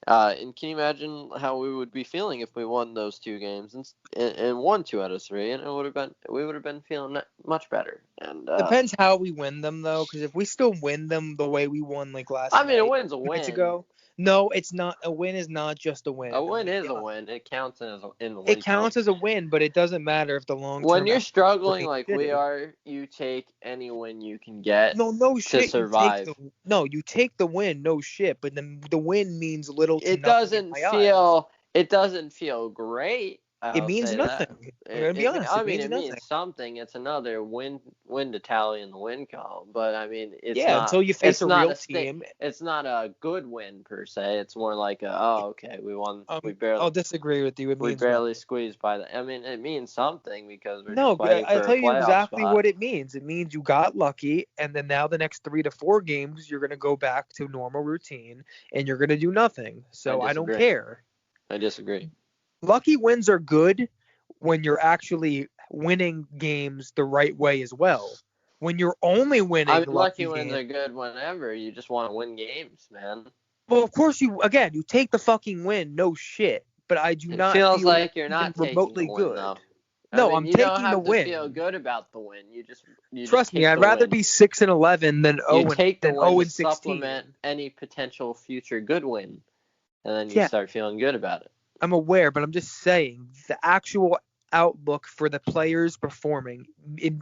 And can you imagine how we would be feeling if we won those 2 games and won 2 out of 3? And we would have been feeling much better. And depends how we win them though, because if we still win them the way we won like last a win's a win. Ago, no, it's not. A win is not just a win. A win is a win. It counts in the win. It counts as a win, but it doesn't matter if the long term. When you're struggling like we are, you take any win you can get. No shit. To survive. You take the win. No shit. But the win means little to nothing. It doesn't feel great. It means nothing. I'm gonna be honest. It means something. It's another win to tally in the win column. But it's not, until you face a real team. It's not a good win per se. It's more like okay, we won. I'll disagree with you. We barely squeezed by the. it means something because we're no. But I'll tell you exactly what it means. It means you got lucky, and then now the next 3 to 4 games you're gonna go back to normal routine, and you're gonna do nothing. So I don't care. I disagree. Lucky wins are good when you're actually winning games the right way as well. When you're only winning lucky wins are good whenever. You just want to win games, man. Well, of course you take the fucking win, no shit. But I do not feel like you're not remotely taking the win, good. Though. No, I'm taking the win. You don't have to feel good about the win. You trust me. I'd rather be 6-11 than 0-16. Supplement any potential future good win, and then you start feeling good about it. I'm aware, but I'm just saying the actual outlook for the players performing,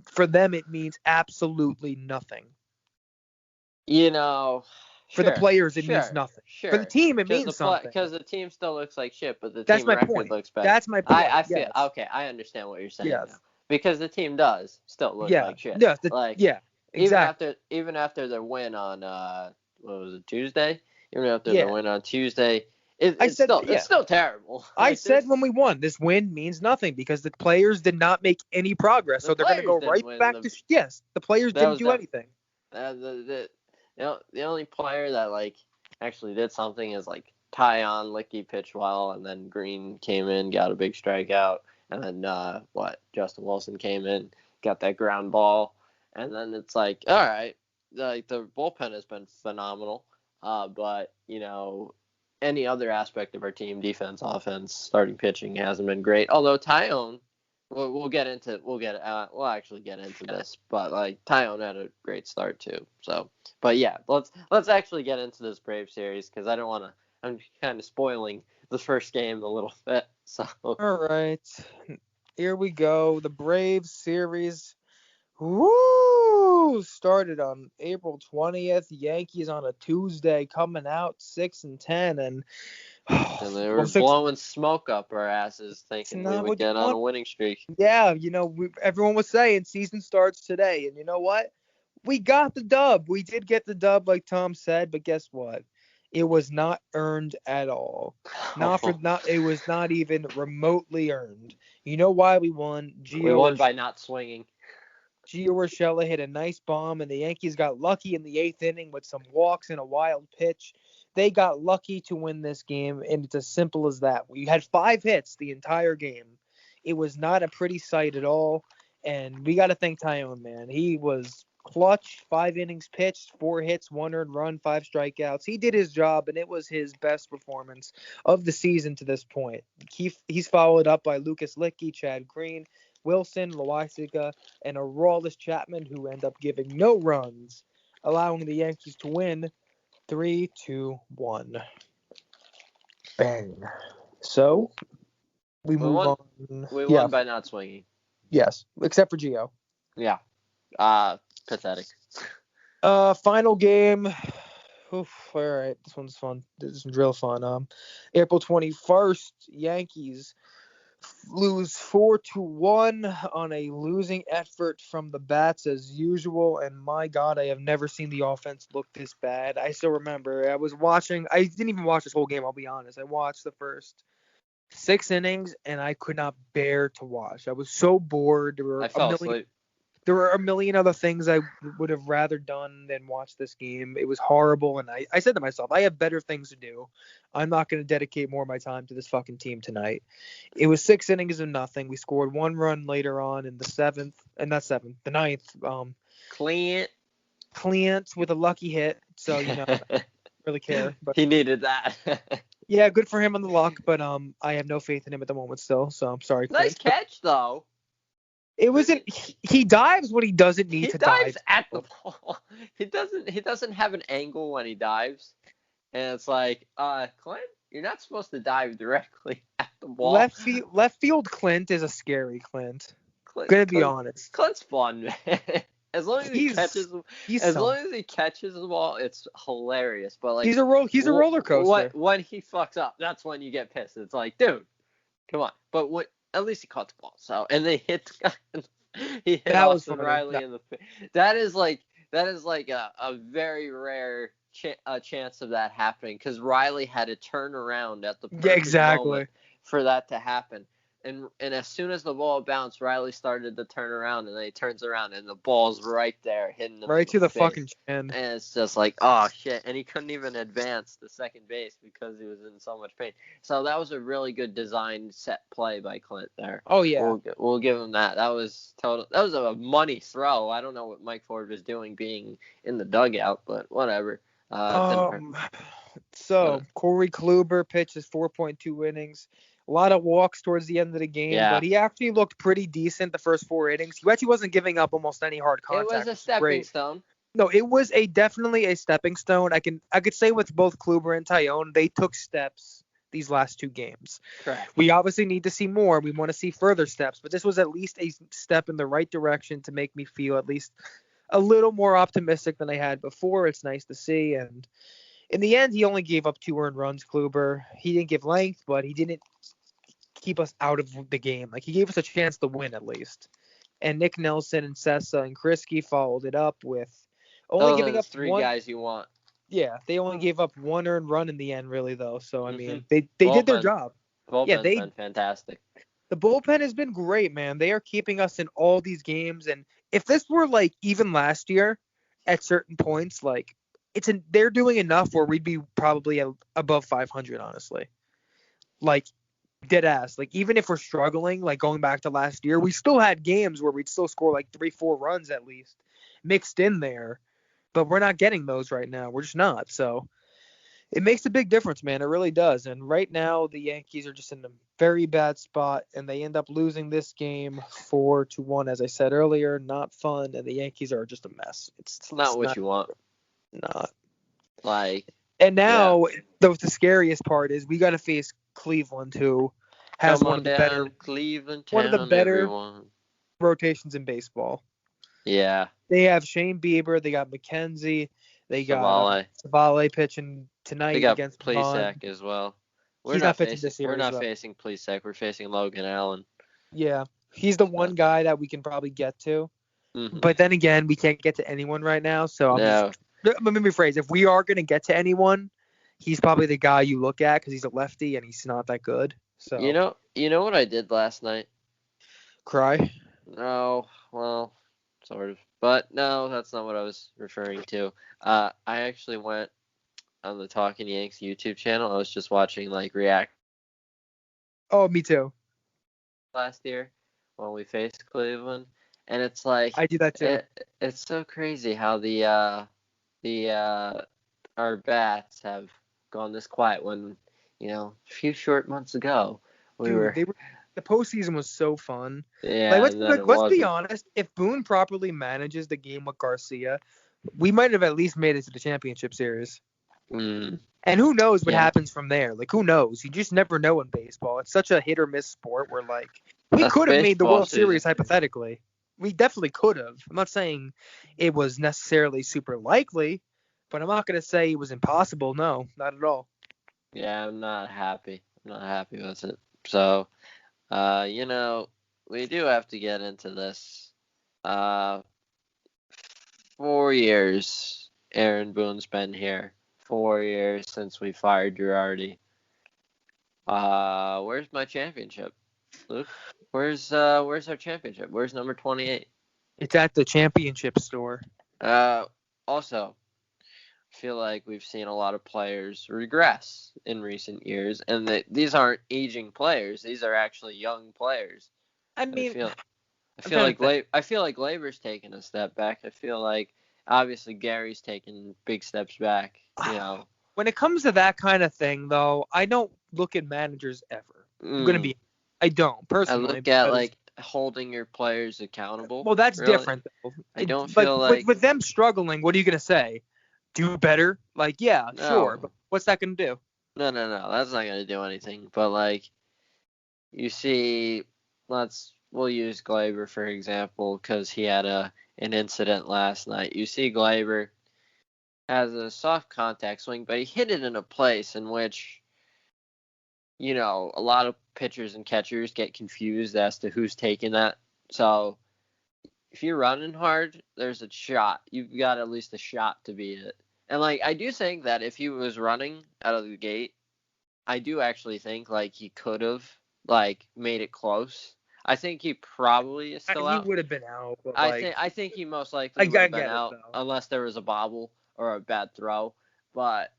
for them it means absolutely nothing. For the players it means nothing. Sure. For the team it means something. Because the team still looks like shit, but the team record looks better. That's my point. I feel okay. I understand what you're saying now. Because the team does still look like shit. Exactly. Even after their win on what was it, Tuesday? Even after their win on Tuesday. It's still terrible. I said when we won, this win means nothing because the players did not make any progress. So they're going to go right back to the players didn't do anything. The only player that actually did something is Tyon. Licky pitched well, and then Green came in, got a big strikeout, and then Justin Wilson came in, got that ground ball, and then it's all right. The bullpen has been phenomenal, but any other aspect of our team, defense, offense, starting pitching hasn't been great. Although Tyon, we'll actually get into this, but Tyon had a great start too. So, but yeah, let's actually get into this Braves series because I don't want to. I'm kind of spoiling the first game a little bit. So. All right, here we go. The Braves series. Woo! Started on April 20th. Yankees on a Tuesday coming out 6-10, and they were blowing smoke up our asses thinking we would get on a winning streak. Yeah, everyone was saying season starts today, and you know what? We got the dub. We did get the dub, like Tom said, but guess what? It was not earned at all. It was not even remotely earned. You know why we won? We won by not swinging. Gio Urshela hit a nice bomb, and the Yankees got lucky in the 8th inning with some walks and a wild pitch. They got lucky to win this game, and it's as simple as that. We had 5 hits the entire game. It was not a pretty sight at all, and we got to thank Tyon, man. He was clutch, 5 innings pitched, 4 hits, 1 earned run, 5 strikeouts. He did his job, and it was his best performance of the season to this point. He's followed up by Lucas Licky, Chad Green, Wilson, Loaisiga, and Aroldis Chapman, who end up giving no runs. allowing the Yankees to win 3-1. Bang. So we move won. on. We Yeah. won by not swinging. Yes, except for Gio. Yeah. Pathetic. Final game. Oof, all right, this one's fun. This is real fun. April 21st, Yankees lose 4-1 on a losing effort from the bats as usual. And my God, I have never seen the offense look this bad. I still remember I was watching. I didn't even watch this whole game. I'll be honest. I watched the first 6 innings and I could not bear to watch. I was so bored. I fell asleep. There were a million other things I would have rather done than watch this game. It was horrible, and I said to myself, I have better things to do. I'm not going to dedicate more of my time to this fucking team tonight. It was 6 innings of nothing. We scored 1 run later on in the ninth. Clint with a lucky hit, so I don't really care. But he needed that. yeah, good for him on the luck, but I have no faith in him at the moment still. So I'm sorry. Nice catch though. It wasn't. He dives when he doesn't need to dive. He dives at the ball. He doesn't have an angle when he dives, and it's like, Clint, you're not supposed to dive directly at the ball. Left field Clint is a scary Clint. Gonna be honest. Clint's fun, man. As long as he catches the ball, it's hilarious. But like, he's a roller coaster. When he fucks up, that's when you get pissed. It's like, dude, come on. But at least he caught the ball. So, and they hit Austin Riley in the face. That is like a very rare chance of that happening, because Riley had to turn around at the perfect moment for that to happen. And as soon as the ball bounced, Riley started to turn around, and then he turns around, and the ball's right there, hitting him right to the face. fucking chin. And it's just like, oh shit! And he couldn't even advance to second base because he was in so much pain. So that was a really good designed set play by Clint there. Oh yeah, we'll give him that. That was a money throw. I don't know what Mike Ford was doing, being in the dugout, but whatever. So Corey Kluber pitches 4.2 innings. A lot of walks towards the end of the game, but he actually looked pretty decent the first 4 innings. He actually wasn't giving up almost any hard contact. It was a stepping stone. No, it was definitely a stepping stone. I could say with both Kluber and Taillon, they took steps these last 2 games. Correct. We obviously need to see more. We want to see further steps, but this was at least a step in the right direction to make me feel at least a little more optimistic than I had before. It's nice to see. And in the end, he only gave up 2 earned runs, Kluber. He didn't give length, but he didn't keep us out of the game. Like, he gave us a chance to win at least. And Nick Nelson and Sessa and Krisky followed it up with only giving up 3 guys you want. Yeah, they only gave up 1 earned run in the end, really, though. So, I mean, they did their job. Bullpen's been fantastic. The bullpen has been great, man. They are keeping us in all these games. And if this were, like, even last year at certain points, like, they're doing enough where we'd be probably above 500, honestly. Like, dead ass. Like, even if we're struggling, like going back to last year, we still had games where we'd still score like 3-4 runs at least mixed in there, but we're not getting those right now. We're just not. So it makes a big difference, man. It really does. And right now the Yankees are just in a very bad spot, and they end up losing this game 4-1, as I said earlier. Not fun, and the Yankees are just a mess. It's not what you want. Not like. And now the scariest part is we got to face Cleveland, who has one of the better rotations in baseball. Yeah. They have Shane Bieber. They got McKenzie. They got Savale pitching tonight against Plesac as well. He's not pitching this year. We're not facing Plesac. We're facing Logan Allen. Yeah. He's the one guy that we can probably get to. Mm-hmm. But then again, we can't get to anyone right now. So let me rephrase. If we are going to get to anyone, he's probably the guy you look at because he's a lefty and he's not that good. So you know what I did last night? Cry? No, well, sort of, but no, that's not what I was referring to. I actually went on the Talking Yanks YouTube channel. I was just watching like react. Oh, me too. Last year when we faced Cleveland, and it's like I do that too. It's so crazy how our bats have gone this quiet when, a few short months ago the postseason was so fun. Yeah. Let's be honest. If Boone properly manages the game with Garcia, we might have at least made it to the championship series. Mm, And who knows what yeah. happens from there? Like, who knows? You just never know in baseball. It's such a hit or miss sport where, like, we That's could have made the baseball World Series season. hypothetically. We definitely could have. I'm not saying it was necessarily super likely, but I'm not going to say it was impossible. No, not at all. Yeah, I'm not happy. I'm not happy with it. So, we do have to get into this. 4 years Aaron Boone's been here. 4 years since we fired Girardi. Where's my championship, Luke? Where's our championship? Where's number 28? It's at the championship store. Also, I feel like we've seen a lot of players regress in recent years, and these aren't aging players; these are actually young players. I mean, I feel like Gleyber's taken a step back. I feel like obviously Gary's taken big steps back. When it comes to that kind of thing, though, I don't look at managers ever. I don't personally. I look at like holding your players accountable. Well, that's really. different though. I don't feel like with them struggling, what are you gonna say? Do better? Like, yeah, No. sure, but what's that gonna do? No, that's not gonna do anything. But like, you see, we'll use Gleyber for example because he had an incident last night. You see Gleyber has a soft contact swing, but he hit it in a place in which, a lot of pitchers and catchers get confused as to who's taking that. So if you're running hard, there's a shot. You've got at least a shot to beat it. And like, I do think that if he was running out of the gate, I do actually think like he could have like made it close. I think he probably is still out. He would have been out. But I think he most likely would have been out unless there was a bobble or a bad throw. But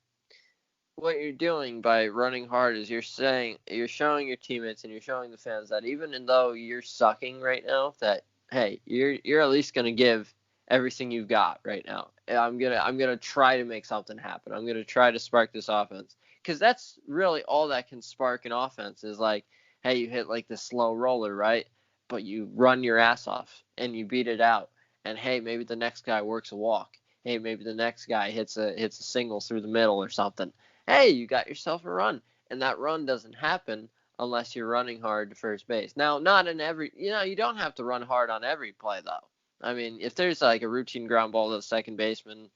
what you're doing by running hard is you're showing your teammates and you're showing the fans that even though you're sucking right now, that hey, you're at least gonna give everything you've got right now. I'm gonna try to make something happen. I'm gonna try to spark this offense because that's really all that can spark an offense is like, hey, you hit like this slow roller, right? But you run your ass off and you beat it out. And hey, maybe the next guy works a walk. Hey, maybe the next guy hits a single through the middle or something. Hey, you got yourself a run. And that run doesn't happen unless you're running hard to first base. Now, not in every, you don't have to run hard on every play, though. I mean, if there's like a routine ground ball to the second baseman,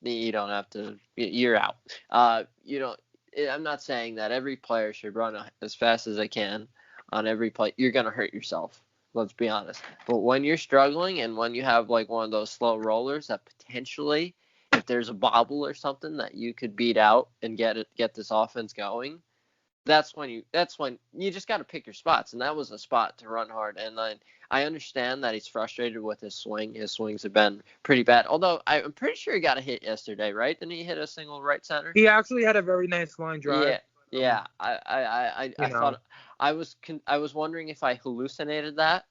you don't have to, you're out. I'm not saying that every player should run as fast as they can on every play. You're going to hurt yourself. Let's be honest. But when you're struggling and when you have like one of those slow rollers that potentially, if there's a bobble or something that you could beat out and get this offense going, that's when you just got to pick your spots. And that was a spot to run hard. And then I understand that he's frustrated with his swing. His swings have been pretty bad. Although I'm pretty sure he got a hit yesterday, right? Didn't he hit a single right center? He actually had a very nice line drive. Yeah. I thought I was wondering if I hallucinated that,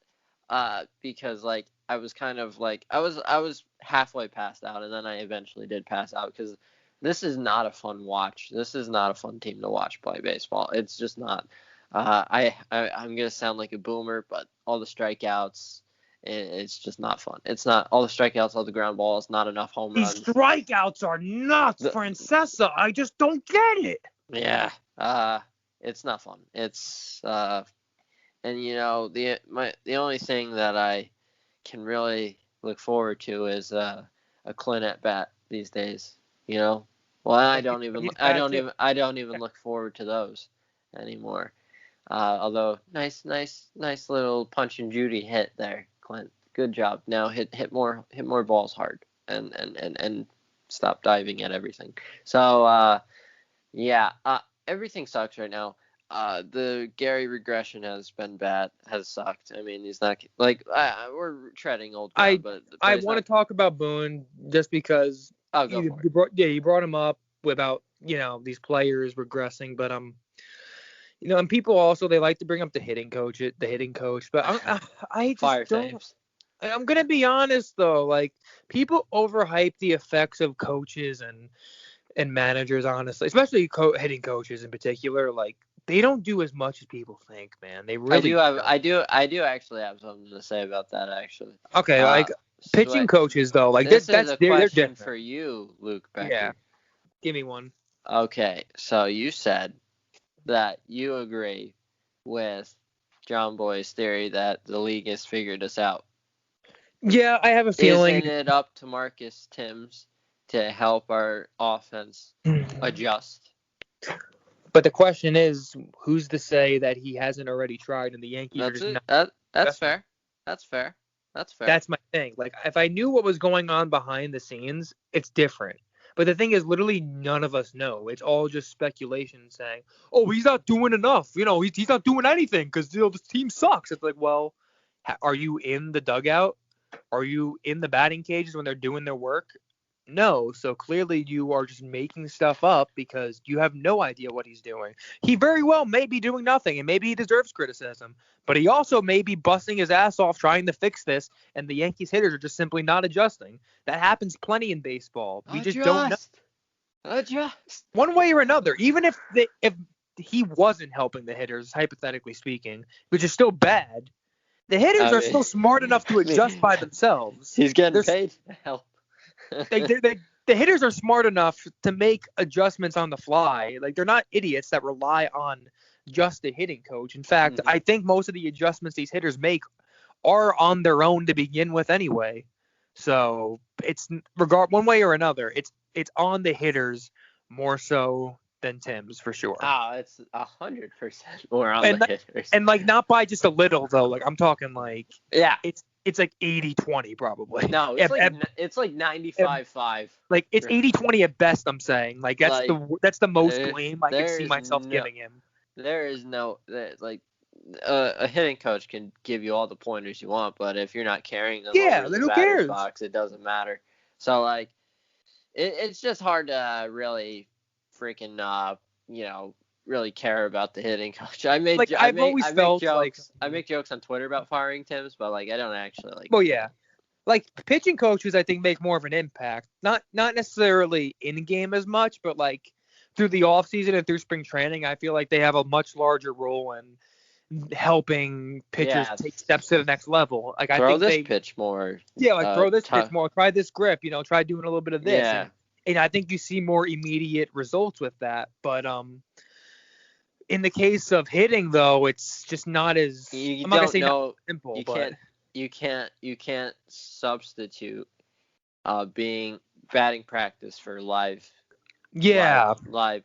because like I was kind of like I was halfway passed out, and then I eventually did pass out because this is not a fun watch. This is not a fun team to watch play baseball. It's just not. I'm gonna sound like a boomer, but all the strikeouts, it's just not fun. It's not all the strikeouts, all the ground balls, not enough home runs. These strikeouts are nuts, Francesa. I just don't get it. Yeah, it's not fun. It's and the only thing that I can really look forward to is a Clint at bat these days. Well, I don't even look forward to those anymore. Although nice little Punch and Judy hit there, Clint. Good job. Now hit more balls hard and stop diving at everything. So everything sucks right now. The Gary regression has sucked. I mean, he's not like we're treading old ground, but I want to talk about Boone just because you brought him up without these players regressing, but and people also they like to bring up the hitting coach, but I just don't. Saves. I'm gonna be honest though, like people overhype the effects of coaches and managers, honestly, especially hitting coaches in particular. Like they don't do as much as people think, man. They really. I do actually have something to say about that, actually. Okay, pitching coaches though, like this that's is a they're question different. for you, Luke Becker. Yeah, give me one. Okay, so you said that you agree with John Boy's theory that the league has figured us out. Yeah, I have a feeling. Isn't it up to Marcus Timms to help our offense adjust? But the question is, who's to say that he hasn't already tried and the Yankees are just not. That's fair. That's fair. That's my thing. Like, if I knew what was going on behind the scenes, it's different. But the thing is, literally none of us know. It's all just speculation saying, oh, he's not doing enough. He's not doing anything because this team sucks. It's like, well, are you in the dugout? Are you in the batting cages when they're doing their work? No. So clearly you are just making stuff up because you have no idea what he's doing. He very well may be doing nothing, and maybe he deserves criticism. But he also may be busting his ass off trying to fix this, and the Yankees hitters are just simply not adjusting. That happens plenty in baseball. We just don't know. Adjust. One way or another, even if he wasn't helping the hitters, hypothetically speaking, which is still bad, the hitters are still smart enough to adjust by themselves. He's getting paid to help. The hitters are smart enough to make adjustments on the fly. Like, they're not idiots that rely on just a hitting coach. In fact, I think most of the adjustments these hitters make are on their own to begin with anyway. So it's one way or another, it's on the hitters more so than Tim's for sure. Oh, it's 100% more on the hitters. And like, not by just a little though. Like, I'm talking like, yeah, it's like 80-20 probably. No, it's like 95-5. Like, it's 80-20 at best, I'm saying. Like, that's the most blame I can see myself giving him. There is no a hitting coach can give you all the pointers you want, but if you're not carrying them over the batter's box, it doesn't matter. So like, it's just hard to really freaking really care about the hitting coach. I make jokes on Twitter about firing Timms, but like, I don't actually like. Well, yeah, like, pitching coaches I think make more of an impact. Not necessarily in game as much, but like through the off season and through spring training, I feel like they have a much larger role in helping pitchers take steps to the next level. Like, throw this pitch more. Yeah, like throw this pitch more. Try this grip. Try doing a little bit of this. Yeah. And I think you see more immediate results with that. But in the case of hitting, though, it's just not as I'm not gonna say not simple. You can't substitute being batting practice for live. Yeah. Live.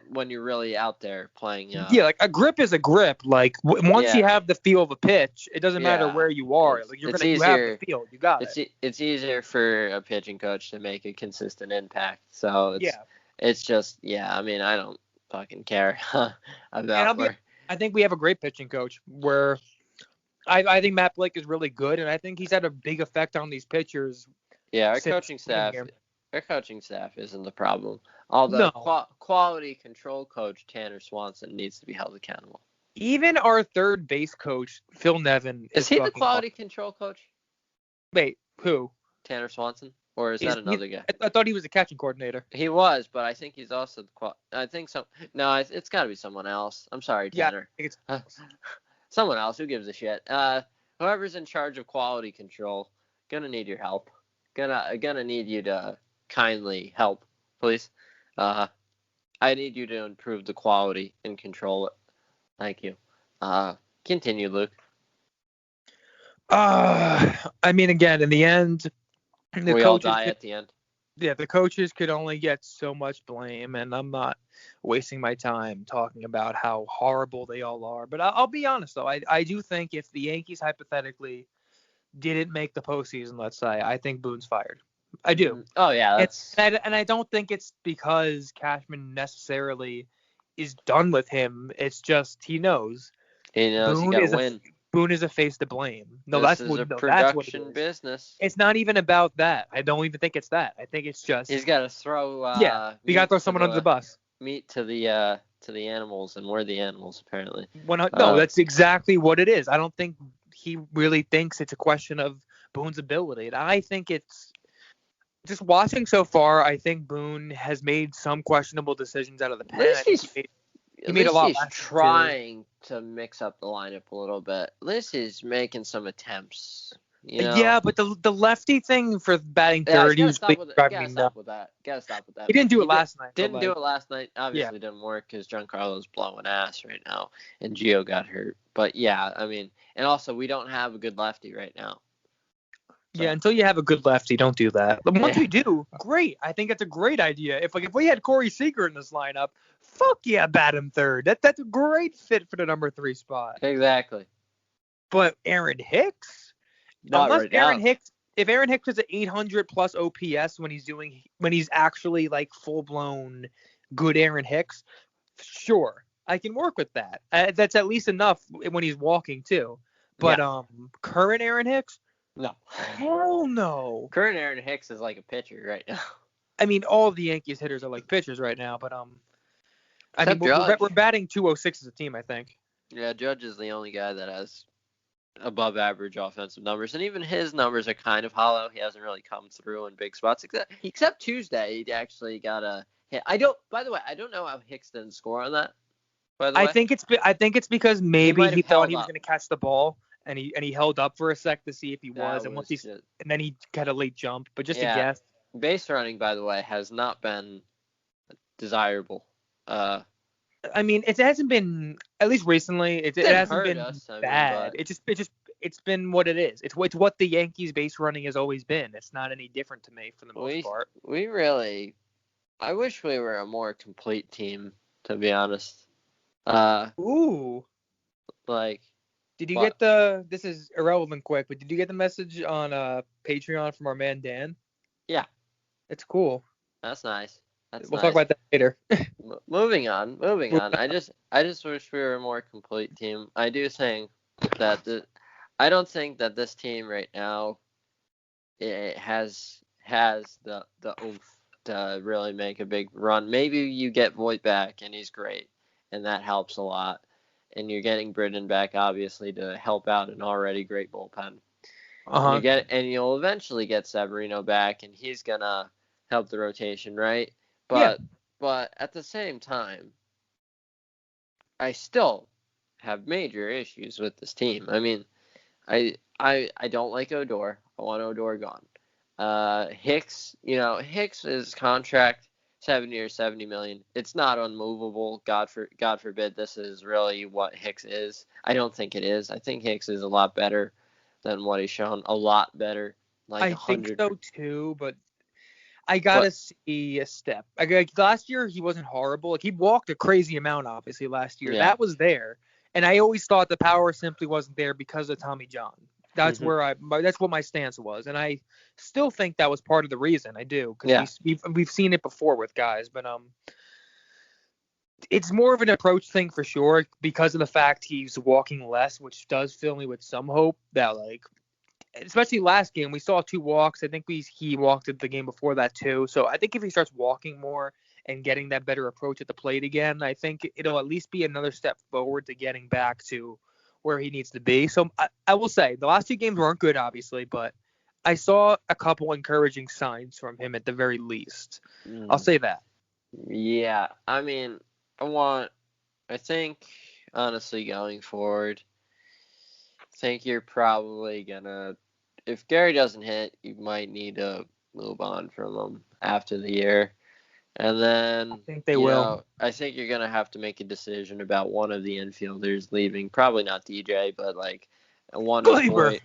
When you're really out there playing. Yeah, like, a grip is a grip. Like, once you have the feel of a pitch, it doesn't matter where you are. Like, you have the feel. You got it. It's easier for a pitching coach to make a consistent impact. So it's just I mean, I don't fucking care about. I think we have a great pitching coach. Where I think Matt Blake is really good, and I think he's had a big effect on these pitchers. Yeah, our coaching staff isn't the problem. Although quality control coach Tanner Swanson needs to be held accountable. Even our third base coach, Phil Nevin, is he the quality control coach? Wait, who? Tanner Swanson, or is that another guy? I thought he was the catching coordinator. He was, but I think he's also I think so. No, it's got to be someone else. I'm sorry, Tanner. Yeah, it's someone else. Who gives a shit? Whoever's in charge of quality control, gonna need your help. Gonna need you to kindly help, please. I need you to improve the quality and control it. Thank you. Continue, Luke. I mean, again, in the end, we all die at the end. Yeah, the coaches could only get so much blame, and I'm not wasting my time talking about how horrible they all are. But I'll be honest, though. I do think if the Yankees hypothetically didn't make the postseason, let's say, I think Boone's fired. I do. Oh, yeah. And I don't think it's because Cashman necessarily is done with him. It's just he knows. He knows he got to win. Boone is a face to blame. That's a production business. It's not even about that. I don't even think it's that. I think it's just he's got to throw. You got to throw someone under the bus. Meat to the animals, and we're the animals apparently. No, that's exactly what it is. I don't think he really thinks it's a question of Boone's ability. And I think it's just watching so far. I think Boone has made some questionable decisions out of the pen. He made a lot. He's trying to mix up the lineup a little bit. Liz is making some attempts Yeah, but the lefty thing for batting Yeah, third, he was driving me gotta nuts. stop with that. Gotta stop with that. He didn't do He it last night. didn't do But it last night. yeah, Obviously, didn't work because Giancarlo's blowing ass right now, and Gio got hurt. But yeah, I mean, and also we don't have a good lefty right now. So. Yeah, until you have a good lefty, don't do that. But once Yeah. we do, great. I think it's a great idea. If we had Corey Seager in this lineup, fuck yeah, bat him third. That's a great fit for the number 3 spot. Exactly. But Aaron Hicks, Not unless right Aaron now. Hicks, if Aaron Hicks is at 800 plus OPS when he's actually like full blown good Aaron Hicks, sure, I can work with that. That's at least enough when he's walking too. But current Aaron Hicks. No. Hell no. Current Aaron Hicks is like a pitcher right now. I mean, all of the Yankees hitters are like pitchers right now, but I mean, Except we're batting 206 as a team, I think. Yeah, Judge is the only guy that has above average offensive numbers, and even his numbers are kind of hollow. He hasn't really come through in big spots, except Tuesday. He actually got a hit. By the way, I don't know how Hicks didn't score on that. By the way, I think it's because maybe he thought he was up. going to catch the ball. And he held up for a sec to see if he was, and then he got a late jump, but just a guess. Base running, by the way, has not been desirable. I mean, it hasn't been, at least recently, it hasn't been bad. It's been what it is. It's what the Yankees base running has always been. It's not any different to me for the most part. I wish we were a more complete team, to be honest. Did you get this is irrelevant quick, but did you get the message on Patreon from our man Dan? Yeah. It's cool. That's nice. We'll talk about that later. Moving on. I just wish we were a more complete team. I do think that I don't think that this team right now it has the oomph to really make a big run. Maybe you get Voit back and he's great, and that helps a lot. And you're getting Britton back, obviously, to help out an already great bullpen. And you'll eventually get Severino back, and he's gonna help the rotation, right? But at the same time, I still have major issues with this team. I mean, I don't like Odor. I want Odor gone. Hicks, Hicks' contract. 7 years, $70 million. It's not unmovable. God forbid this is really what Hicks is. I don't think it is. I think Hicks is a lot better than what he's shown. A lot better. I think so too, but I gotta see a step. Last year he wasn't horrible. Like he walked a crazy amount, obviously last year. Yeah. That was there, and I always thought the power simply wasn't there because of Tommy John. That's that's what my stance was, and I still think that was part of the reason. I do, because we've seen it before with guys, but it's more of an approach thing for sure because of the fact he's walking less, which does fill me with some hope that especially last game we saw 2 walks. I think he walked at the game before that too. So I think if he starts walking more and getting that better approach at the plate again, I think it'll at least be another step forward to getting back to where he needs to be. So I will say the last 2 games weren't good, obviously, but I saw a couple encouraging signs from him at the very least. I'll say that. Yeah, I mean, I think, honestly, going forward, I think you're probably gonna, if Gary doesn't hit, you might need to move on from him after the year. And then I think they will. I think you're gonna have to make a decision about one of the infielders leaving. Probably not DJ, but like one of Voit,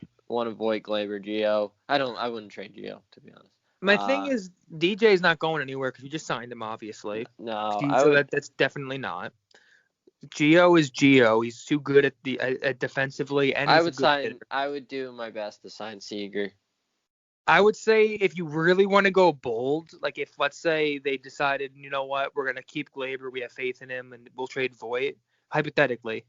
Gleyber, Gio. I wouldn't trade Gio, to be honest. My thing is DJ's not going anywhere because you just signed him, obviously. No, that's definitely not. Gio is Gio. He's too good at defensively, and I would do my best to sign Seager. I would say if you really want to go bold, like if let's say they decided, you know what, we're gonna keep Gleyber, we have faith in him, and we'll trade Voit, hypothetically,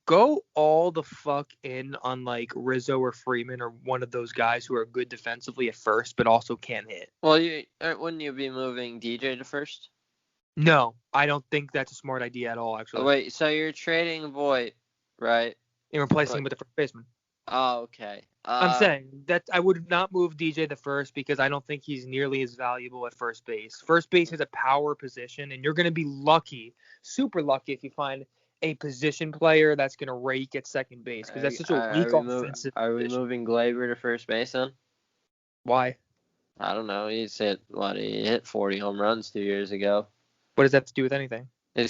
go all the fuck in on like Rizzo or Freeman or one of those guys who are good defensively at first, but also can't hit. Well, wouldn't you be moving DJ to first? No, I don't think that's a smart idea at all, actually. Oh, wait, so you're trading Voit, right? And replacing him with the first baseman. Oh, okay. I'm saying that I would not move DJ the first because I don't think he's nearly as valuable at first base. First base is a power position, and you're going to be lucky, super lucky, if you find a position player that's going to rake at second base because that's such a weak offensive Are we position. moving Glaber to first base then? Why? I don't know. He hit 40 home runs 2 years ago. What does that have to do with anything? You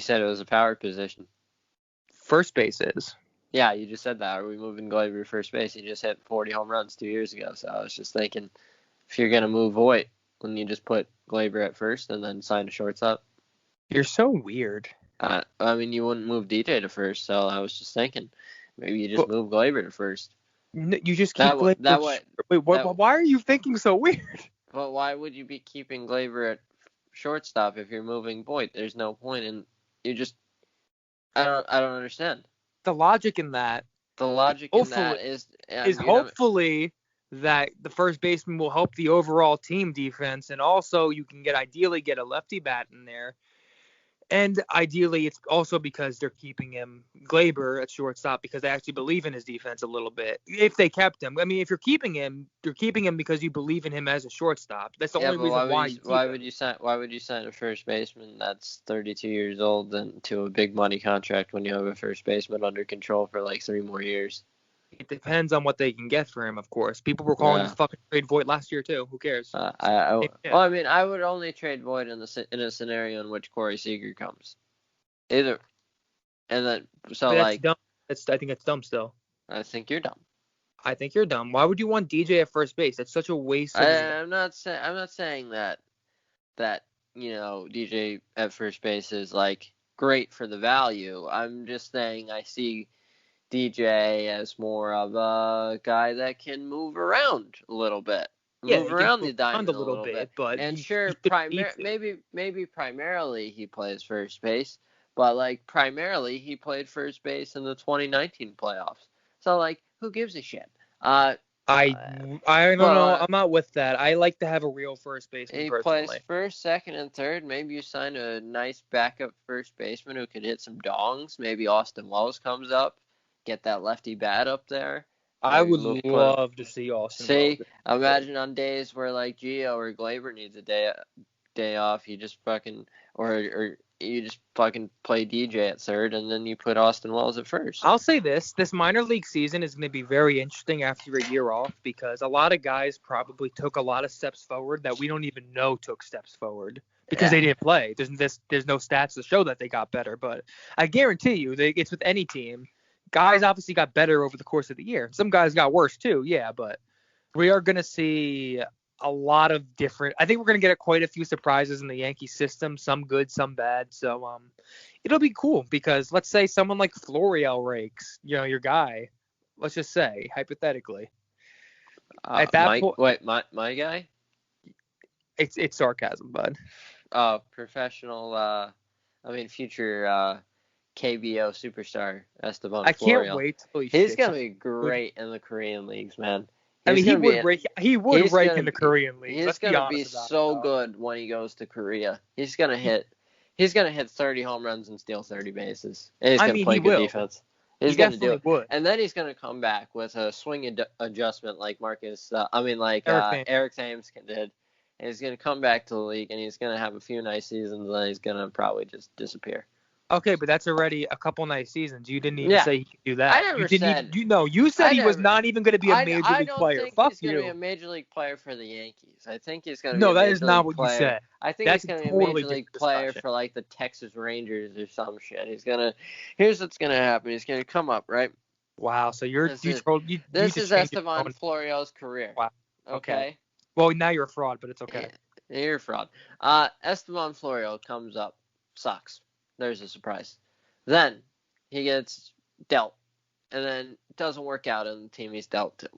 said it was a power position. First base is. Yeah, you just said that. Are we moving Glaber to first base? He just hit 40 home runs 2 years ago. So I was just thinking, if you're going to move Voit, wouldn't you just put Glaber at first and then sign a shortstop? You're so weird. You wouldn't move DJ to first, so I was just thinking, maybe you just move Glaber to first. You just keep Glaber. Why are you thinking so weird? But why would you be keeping Glaber at shortstop if you're moving Voit? There's no point in you just. I don't understand. The logic in that. Is hopefully that the first baseman will help the overall team defense, and also you can ideally get a lefty bat in there. And ideally, it's also because they're keeping him Glaber at shortstop because they actually believe in his defense a little bit. If they kept him, if you're keeping him because you believe in him as a shortstop. That's the only reason why. Why would you sign a first baseman that's 32 years old and to a big money contract when you have a first baseman under control for like 3 more years? It depends on what they can get for him, of course. People were calling this fucking trade Voit last year too. Who cares? I would only trade Voit in a scenario in which Corey Seager comes. Either, and then that's dumb. I think that's dumb still. I think you're dumb. I think you're dumb. Why would you want DJ at first base? That's such a waste. I'm not saying that DJ at first base is like great for the value. I'm just saying I see DJ as more of a guy that can move around a little bit. Move around the diamond a little bit. But and sure, maybe primarily he plays first base, but like primarily he played first base in the 2019 playoffs. So like, who gives a shit? I don't know. I'm not with that. I like to have a real first baseman. He plays first, second, and third. Maybe you sign a nice backup first baseman who could hit some dongs. Maybe Austin Wells comes up. Get that lefty bat up there. I would love to see Austin. See, imagine on days where like Gio or Glaber needs a day off, you just fucking or you just fucking play DJ at third, and then you put Austin Wells at first. I'll say this minor league season is going to be very interesting after a year off because a lot of guys probably took a lot of steps forward that we don't even know took steps forward because they didn't play. There's no stats to show that they got better, but I guarantee you it's with any team. Guys obviously got better over the course of the year. Some guys got worse too, but we are going to see a lot of different. I think we're going to get quite a few surprises in the Yankee system, some good, some bad. So it'll be cool because let's say someone like Florial rakes, your guy. Let's just say hypothetically. At that point, my guy. It's sarcasm, bud. Professional. Future. KBO superstar Esteban Florial. I can't wait till he's gonna be great in the Korean leagues, man. He would rake in the Korean league. He's gonna be so good when he goes to Korea. He's gonna hit 30 home runs and steal 30 bases. And he's gonna play good defense. He's gonna do it. And then he's gonna come back with a swing adjustment like Eric Thames did. And he's gonna come back to the league and he's gonna have a few nice seasons and then he's gonna probably just disappear. Okay, but that's already a couple nice seasons. You didn't even say he could do that. I never said. You said he was not even going to be a major league player. Fuck you. He's going to be a major league player for the Yankees. I think he's going to. No, that is not what you said. I think he's going to be a major league player for like the Texas Rangers or some shit. Here's what's going to happen. He's going to come up, right? Wow. So this is Esteban Florial's career. Wow. Okay. Well, now you're a fraud, but it's okay. Yeah, you're a fraud. Esteban Florial comes up, sucks. There's a surprise. Then he gets dealt, and then it doesn't work out in the team he's dealt to.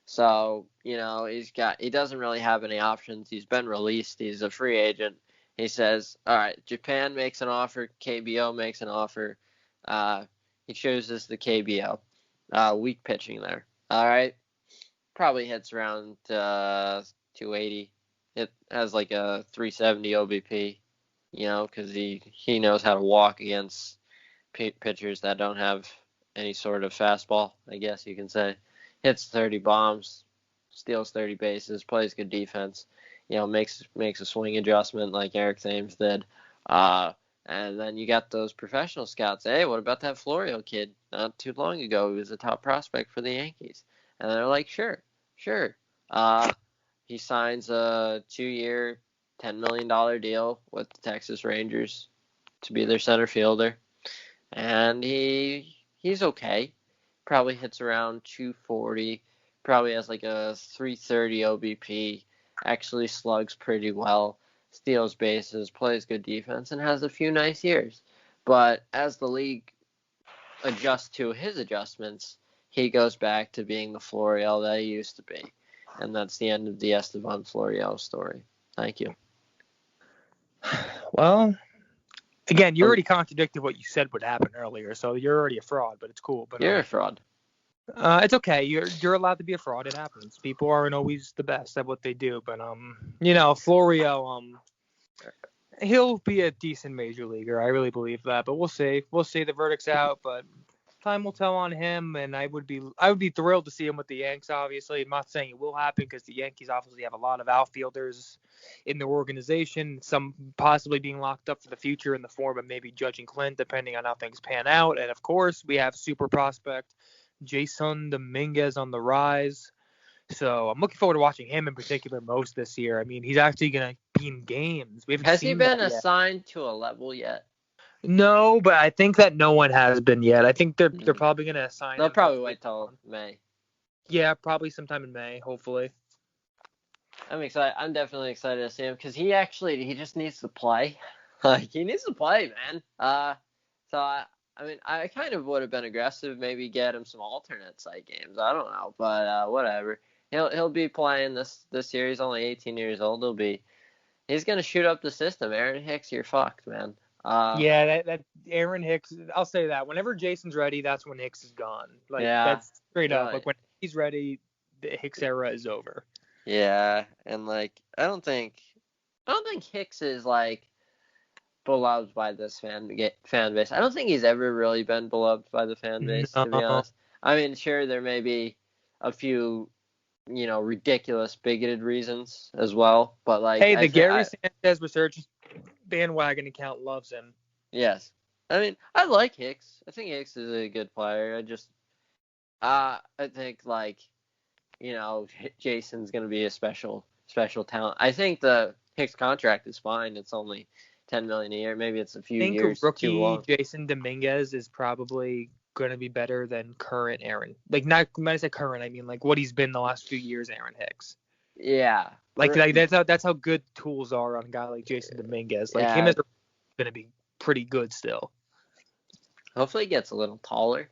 So, he doesn't really have any options. He's been released. He's a free agent. He says, all right, Japan makes an offer. KBO makes an offer. He chooses the KBO. Weak pitching there. All right. Probably hits around 280. It has like a 370 OBP. Because he knows how to walk against pitchers that don't have any sort of fastball, I guess you can say. Hits 30 bombs, steals 30 bases, plays good defense, makes a swing adjustment like Eric Thames did. And And then you got those professional scouts. Hey, what about that Florio kid? Not too long ago, he was a top prospect for the Yankees. And they're like, sure. He signs a 2-year, $10 million deal with the Texas Rangers to be their center fielder. And he's okay. Probably hits around 240. Probably has like a 330 OBP. Actually slugs pretty well. Steals bases, plays good defense, and has a few nice years. But as the league adjusts to his adjustments, he goes back to being the Florial that he used to be. And that's the end of the Esteban Florial story. Thank you. Well, again, you already contradicted what you said would happen earlier, so you're already a fraud, but it's cool. But You're a fraud. It's okay. You're allowed to be a fraud. It happens. People aren't always the best at what they do, but Florio, he'll be a decent major leaguer. I really believe that, but we'll see. We'll see. The verdict's out, but time will tell on him. And I would be thrilled to see him with the Yanks. Obviously, I'm not saying it will happen because the Yankees obviously have a lot of outfielders in their organization, some possibly being locked up for the future in the form of maybe Judge and Clint, depending on how things pan out. And of course, we have super prospect Jason Dominguez on the rise. So I'm looking forward to watching him in particular most this year. I mean, he's actually going to be in games. Has he been assigned to a level yet? No, but I think that no one has been yet. I think they're probably going to assign. They'll probably wait till May. Yeah, probably sometime in May, hopefully. I'm excited. I'm definitely excited to see him because he just needs to play. Like, he needs to play, man. So I kind of would have been aggressive, maybe get him some alternate site games. I don't know, but whatever. He'll be playing this year. He's only 18 years old. He's gonna shoot up the system. Aaron Hicks, you're fucked, man. Yeah, that Aaron Hicks. I'll say that whenever Jason's ready, that's when Hicks is gone. Like, that's straight up. Like, when he's ready, the Hicks era is over. Yeah, and like I don't think Hicks is like beloved by this fan base. I don't think he's ever really been beloved by the fan base, to be honest. I mean, sure, there may be a few, ridiculous bigoted reasons as well, but like, hey, the Gary Sanchez research bandwagon account loves him. Yes, I mean, I like Hicks. I think Hicks is a good player. I think like, Jason's gonna be a special talent. I think the Hicks contract is fine. It's only $10 million a year. Maybe it's a few years rookie too long. Jason Dominguez is probably going to be better than current Aaron. Like, not when I say current, I mean like what he's been the last few years, Aaron Hicks. Yeah. Like that's how good tools are on a guy like Jason Dominguez. Like, him is going to be pretty good still. Hopefully he gets a little taller.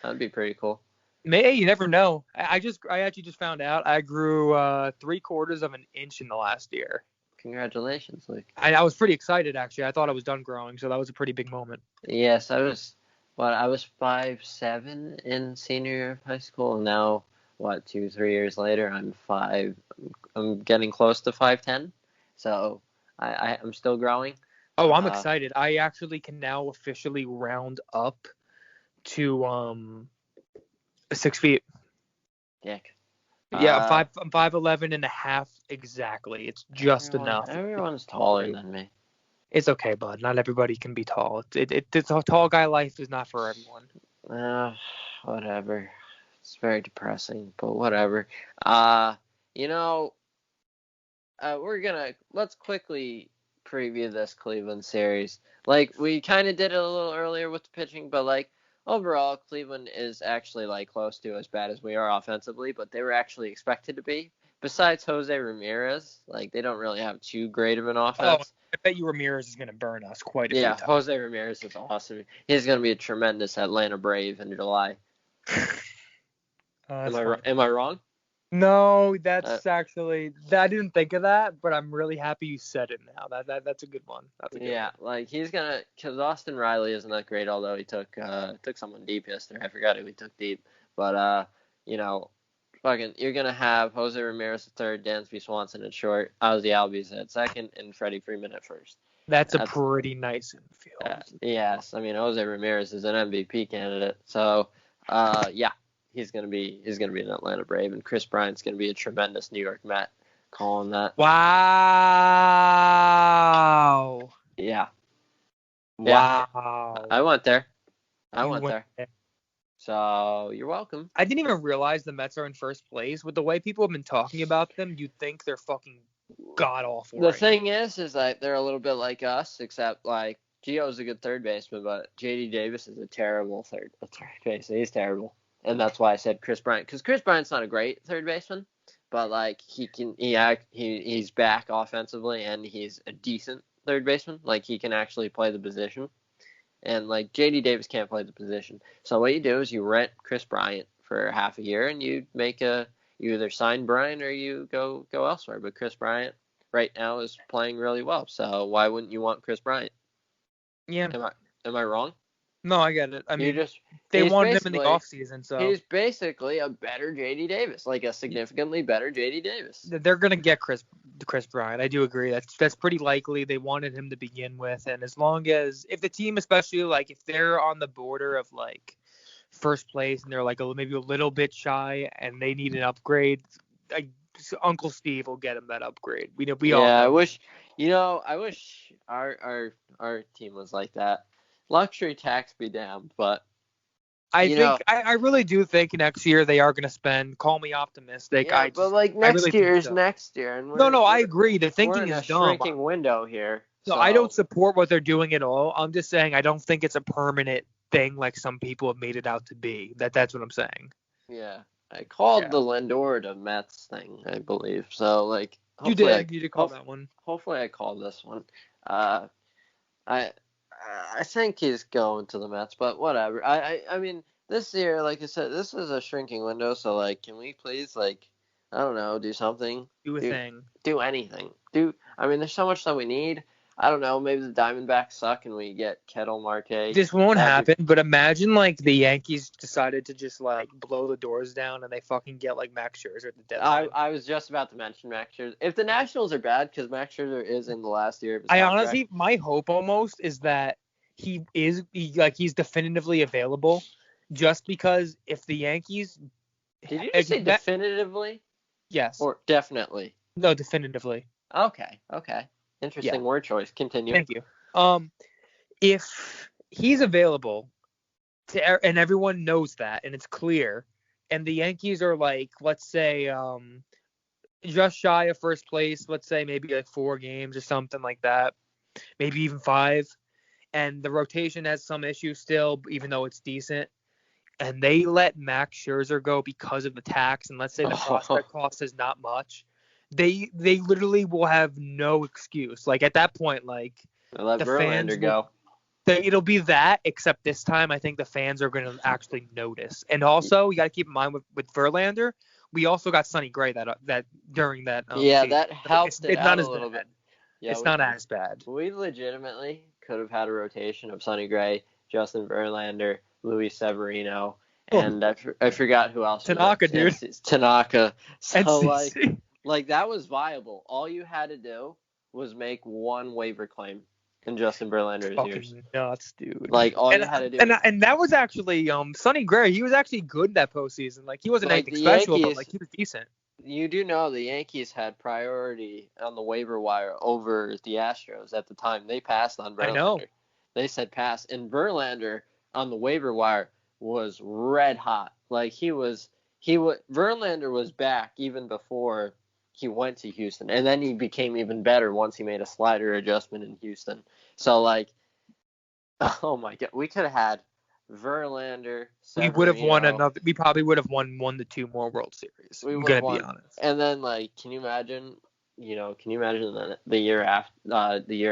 That'd be pretty cool. You never know. I actually just found out I grew 3/4 of an inch in the last year. Congratulations, Luke. I was pretty excited, actually. I thought I was done growing, so that was a pretty big moment. Yes, I was 5'7" in senior year of high school, and now 2-3 years later I'm getting close to 5'10", so I'm still growing. Oh, I'm excited. I actually can now officially round up to 6 feet. Dick. Yeah, I'm 5'11" and a half exactly. It's just enough. Everyone's taller than me. It's okay, bud. Not everybody can be tall. It's a tall guy life is not for everyone. Whatever. It's very depressing, but whatever. Let's quickly preview this Cleveland series. Like, we kind of did it a little earlier with the pitching, but like, overall, Cleveland is actually like close to as bad as we are offensively, but they were actually expected to be. Besides Jose Ramirez, like, they don't really have too great of an offense. I bet you Ramirez is going to burn us quite a bit. Yeah, Jose Ramirez is awesome. He's going to be a tremendous Atlanta Brave in July. Am I wrong? No, that's actually I didn't think of that, but I'm really happy you said it now. That's a good one. Like, he's gonna, because Austin Riley isn't that great, although he took someone deep yesterday. I forgot who he took deep, but you're gonna have Jose Ramirez at third, Dansby Swanson at short, Ozzie Albies at second, and Freddie Freeman at first. That's a pretty nice infield. Yes, I mean, Jose Ramirez is an MVP candidate, so he's gonna be an Atlanta Brave, and Chris Bryant's gonna be a tremendous New York Met. Calling that. Wow. Yeah. Yeah, Wow. I went there. I You went there. there. So you're welcome. I didn't even realize the Mets are in first place. With the way people have been talking about them, you'd think they're fucking god awful. The right thing is like they're a little bit like us, except like Gio's a good third baseman, but JD Davis is a terrible third baseman. He's terrible, and that's why I said Chris Bryant, because Chris Bryant's not a great third baseman, but like he's back offensively and he's a decent third baseman. Like he can actually play the position, and like JD Davis can't play the position. So what you do is you rent Chris Bryant for half a year, and you either sign Bryant or you go elsewhere. But Chris Bryant right now is playing really well, so why wouldn't you want Chris Bryant? Yeah. Am I wrong? No, I get it. I mean, they he's wanted him in the basically- offseason, so He's basically a better JD Davis, like a significantly better JD Davis. they're gonna get Chris Bryant. I do agree. That's pretty likely. They wanted him to begin with, and as long as if the team, especially like if they're on the border of like first place and they're like maybe a little bit shy and they need an upgrade, Uncle Steve will get him that upgrade. We all know. I wish our team was like that. Luxury tax be damned, but I really do think next year they are going to spend. Call me optimistic. yeah, but like next year is next year, and I agree. The thinking we're in is a dumb. shrinking window here. So I don't support what they're doing at all. I'm just saying I don't think it's a permanent thing like some people have made it out to be. That's what I'm saying. Yeah, I called the Lindor to Mets thing, I believe. So like you did call that one. Hopefully I called this one. I think he's going to the Mets, but whatever. I mean, this year, like I said, this is a shrinking window. So like, can we please like, I don't know, do something? Do a thing. Do anything. I mean, there's so much that we need. I don't know. Maybe the Diamondbacks suck and we get Kettle Marte. This won't happen. But imagine like the Yankees decided to just like blow the doors down and they fucking get like Max Scherzer at the deadline. I was just about to mention Max Scherzer. If the Nationals are bad, because Max Scherzer is in the last year of his contract. Honestly, my hope almost is that he's definitively available, just because if the Yankees. Did you just say definitively? Yes. Or definitely? No, definitively. Okay. Interesting word choice. Continue. Thank you. If he's available, and everyone knows that, and it's clear, and the Yankees are like, let's say, just shy of first place, let's say maybe like 4 games or something like that, maybe even 5, and the rotation has some issues still, even though it's decent, and they let Max Scherzer go because of the tax, and let's say the prospect cost is not much. They literally will have no excuse. Like at that point, like let the Verlander fans go. It'll be that, except this time I think the fans are going to actually notice. And also, you got to keep in mind with Verlander, we also got Sonny Gray that during that. That helped it's not as a little bad. bit. Yeah, it's not as bad. We legitimately could have had a rotation of Sonny Gray, Justin Verlander, Luis Severino, and I forgot who else. Tanaka, dude. Tanaka. So NCC. like that was viable. All you had to do was make one waiver claim, and Justin Verlander is yours. Nuts, dude. Like all you had to do. And that was actually Sonny Gray. He was actually good that postseason. Like he wasn't anything special, but like he was decent. You do know the Yankees had priority on the waiver wire over the Astros at the time. They passed on Verlander. I know. They said pass, and Verlander on the waiver wire was red hot. Like Verlander was back even before he went to Houston, and then he became even better once he made a slider adjustment in Houston. So like, oh my God, we could have had Verlander. Severino. We would have won another. We probably would have won 1 to 2 more World Series. We I'm would gonna have won. be honest. And then like, can you imagine? The year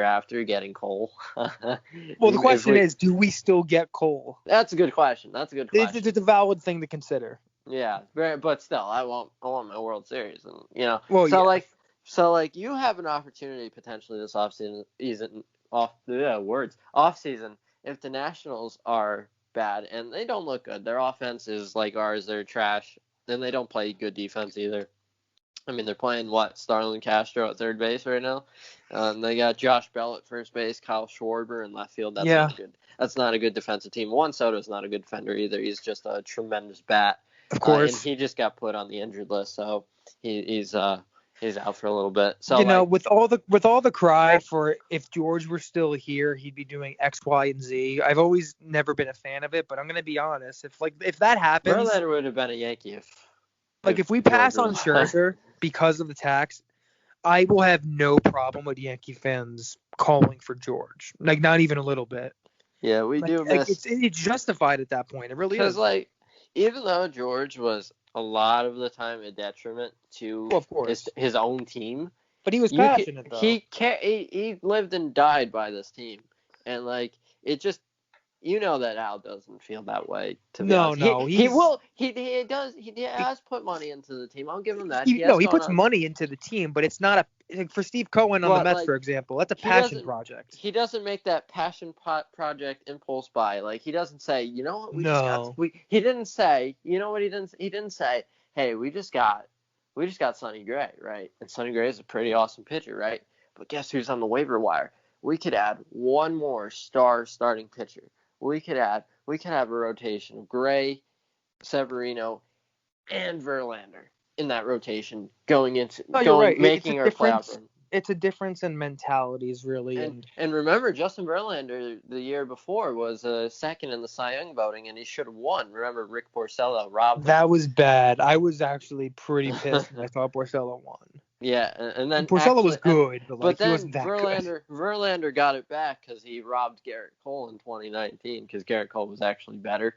after getting Cole? Well, the question is, do we still get Cole? That's a good question. It's a valid thing to consider. Yeah, but still, I want my World Series, and Well, so you have an opportunity potentially this off season if the Nationals are bad and they don't look good. Their offense is like ours. They're trash, and they don't play good defense either. I mean, they're playing Starlin Castro at third base right now. They got Josh Bell at first base, Kyle Schwarber in left field. That's not a good defensive team. Juan Soto's not a good defender either. He's just a tremendous bat. Of course. And he just got put on the injured list, so he's he's out for a little bit. So you know, with all the cry for if George were still here, he'd be doing X, Y, and Z. I've always never been a fan of it, but I'm gonna be honest. If that happens, Verlander would have been a Yankee if we George pass on was- Scherzer because of the tax, I will have no problem with Yankee fans calling for George. Like, not even a little bit. Yeah, we do Like, miss it's justified at that point. It really because is. even though George was a lot of the time a detriment to Well, of course. his own team, But he was passionate, though. he lived and died by this team, and it just that Al doesn't feel that way. To be honest. He has put money into the team. I'll give him that. He puts money into the team, but it's not for Steve Cohen on the Mets, for example. That's a passion project. He doesn't make that passion project impulse buy. He doesn't say, you know what, he didn't say, you know what, he didn't say, hey, we just got Sonny Gray, right? And Sonny Gray is a pretty awesome pitcher, right? But guess who's on the waiver wire? We could add one more star starting pitcher. We could have a rotation of Gray, Severino, and Verlander in that rotation making our playoff run. It's a difference in mentalities, really. And remember, Justin Verlander the year before was second in the Cy Young voting, and he should have won. Remember, Rick Porcello robbed him. That was bad. I was actually pretty pissed when I thought Porcello won. Yeah, and then Porcello was good, but then he wasn't that good. Verlander got it back because he robbed Garrett Cole in 2019 because Garrett Cole was actually better.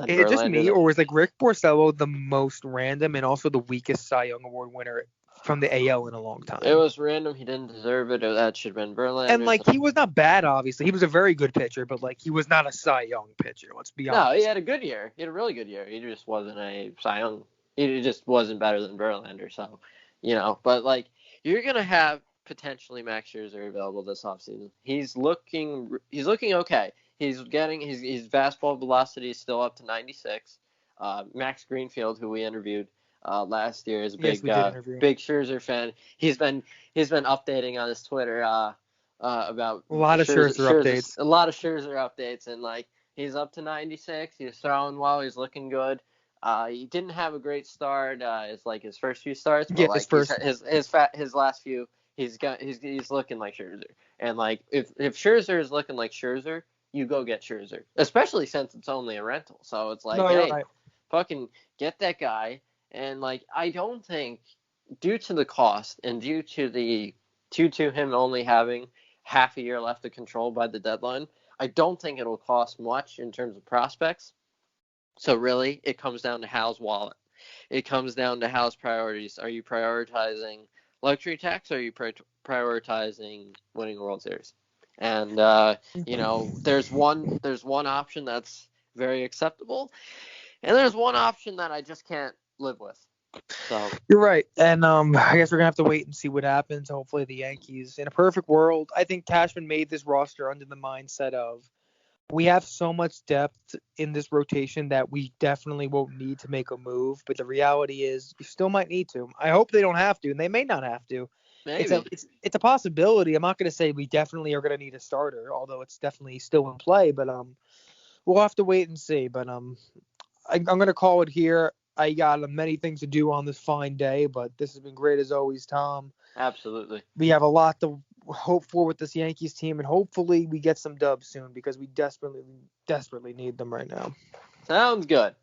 Is it just me, or was Rick Porcello the most random and also the weakest Cy Young Award winner from the AL in a long time? It was random. He didn't deserve it. That should have been Verlander. And he was not bad, obviously. He was a very good pitcher, but he was not a Cy Young pitcher. Let's be honest. No, he had a good year. He had a really good year. He just wasn't a Cy Young. He just wasn't better than Verlander. So, but you're gonna have potentially Max Scherzer available this offseason. He's looking okay. His fastball velocity is still up to 96. Max Greenfield, who we interviewed last year, is a big Scherzer fan. He's been updating on his Twitter about a lot of Scherzer updates. A lot of Scherzer updates, and he's up to 96. He's throwing well. He's looking good. He didn't have a great start. His first few starts, but his last few, he's looking like Scherzer. And if Scherzer is looking like Scherzer, you go get Scherzer, especially since it's only a rental. So it's fucking get that guy. And I don't think, due to the cost and due to him only having half a year left to control by the deadline, I don't think it'll cost much in terms of prospects. So really, it comes down to Hal's wallet. It comes down to Hal's priorities. Are you prioritizing luxury tax, or are you prioritizing winning a World Series? And there's one option that's very acceptable, and there's one option that I just can't live with. So you're right, and I guess we're gonna have to wait and see what happens. Hopefully, the Yankees, in a perfect world, I think Cashman made this roster under the mindset of, we have so much depth in this rotation that we definitely won't need to make a move. But the reality is, you still might need to. I hope they don't have to, and they may not have to. Maybe. It's a possibility. I'm not going to say we definitely are going to need a starter, although it's definitely still in play. But we'll have to wait and see. But I'm going to call it here. I got many things to do on this fine day, but this has been great as always, Tom. Absolutely. We have a lot to hope for with this Yankees team, and hopefully we get some dubs soon because we desperately need them right now. Sounds good.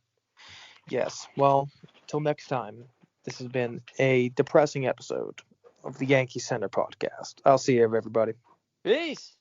Yes. Well, until next time, this has been a depressing episode of the Yankee Center podcast. I'll see you, everybody. Peace.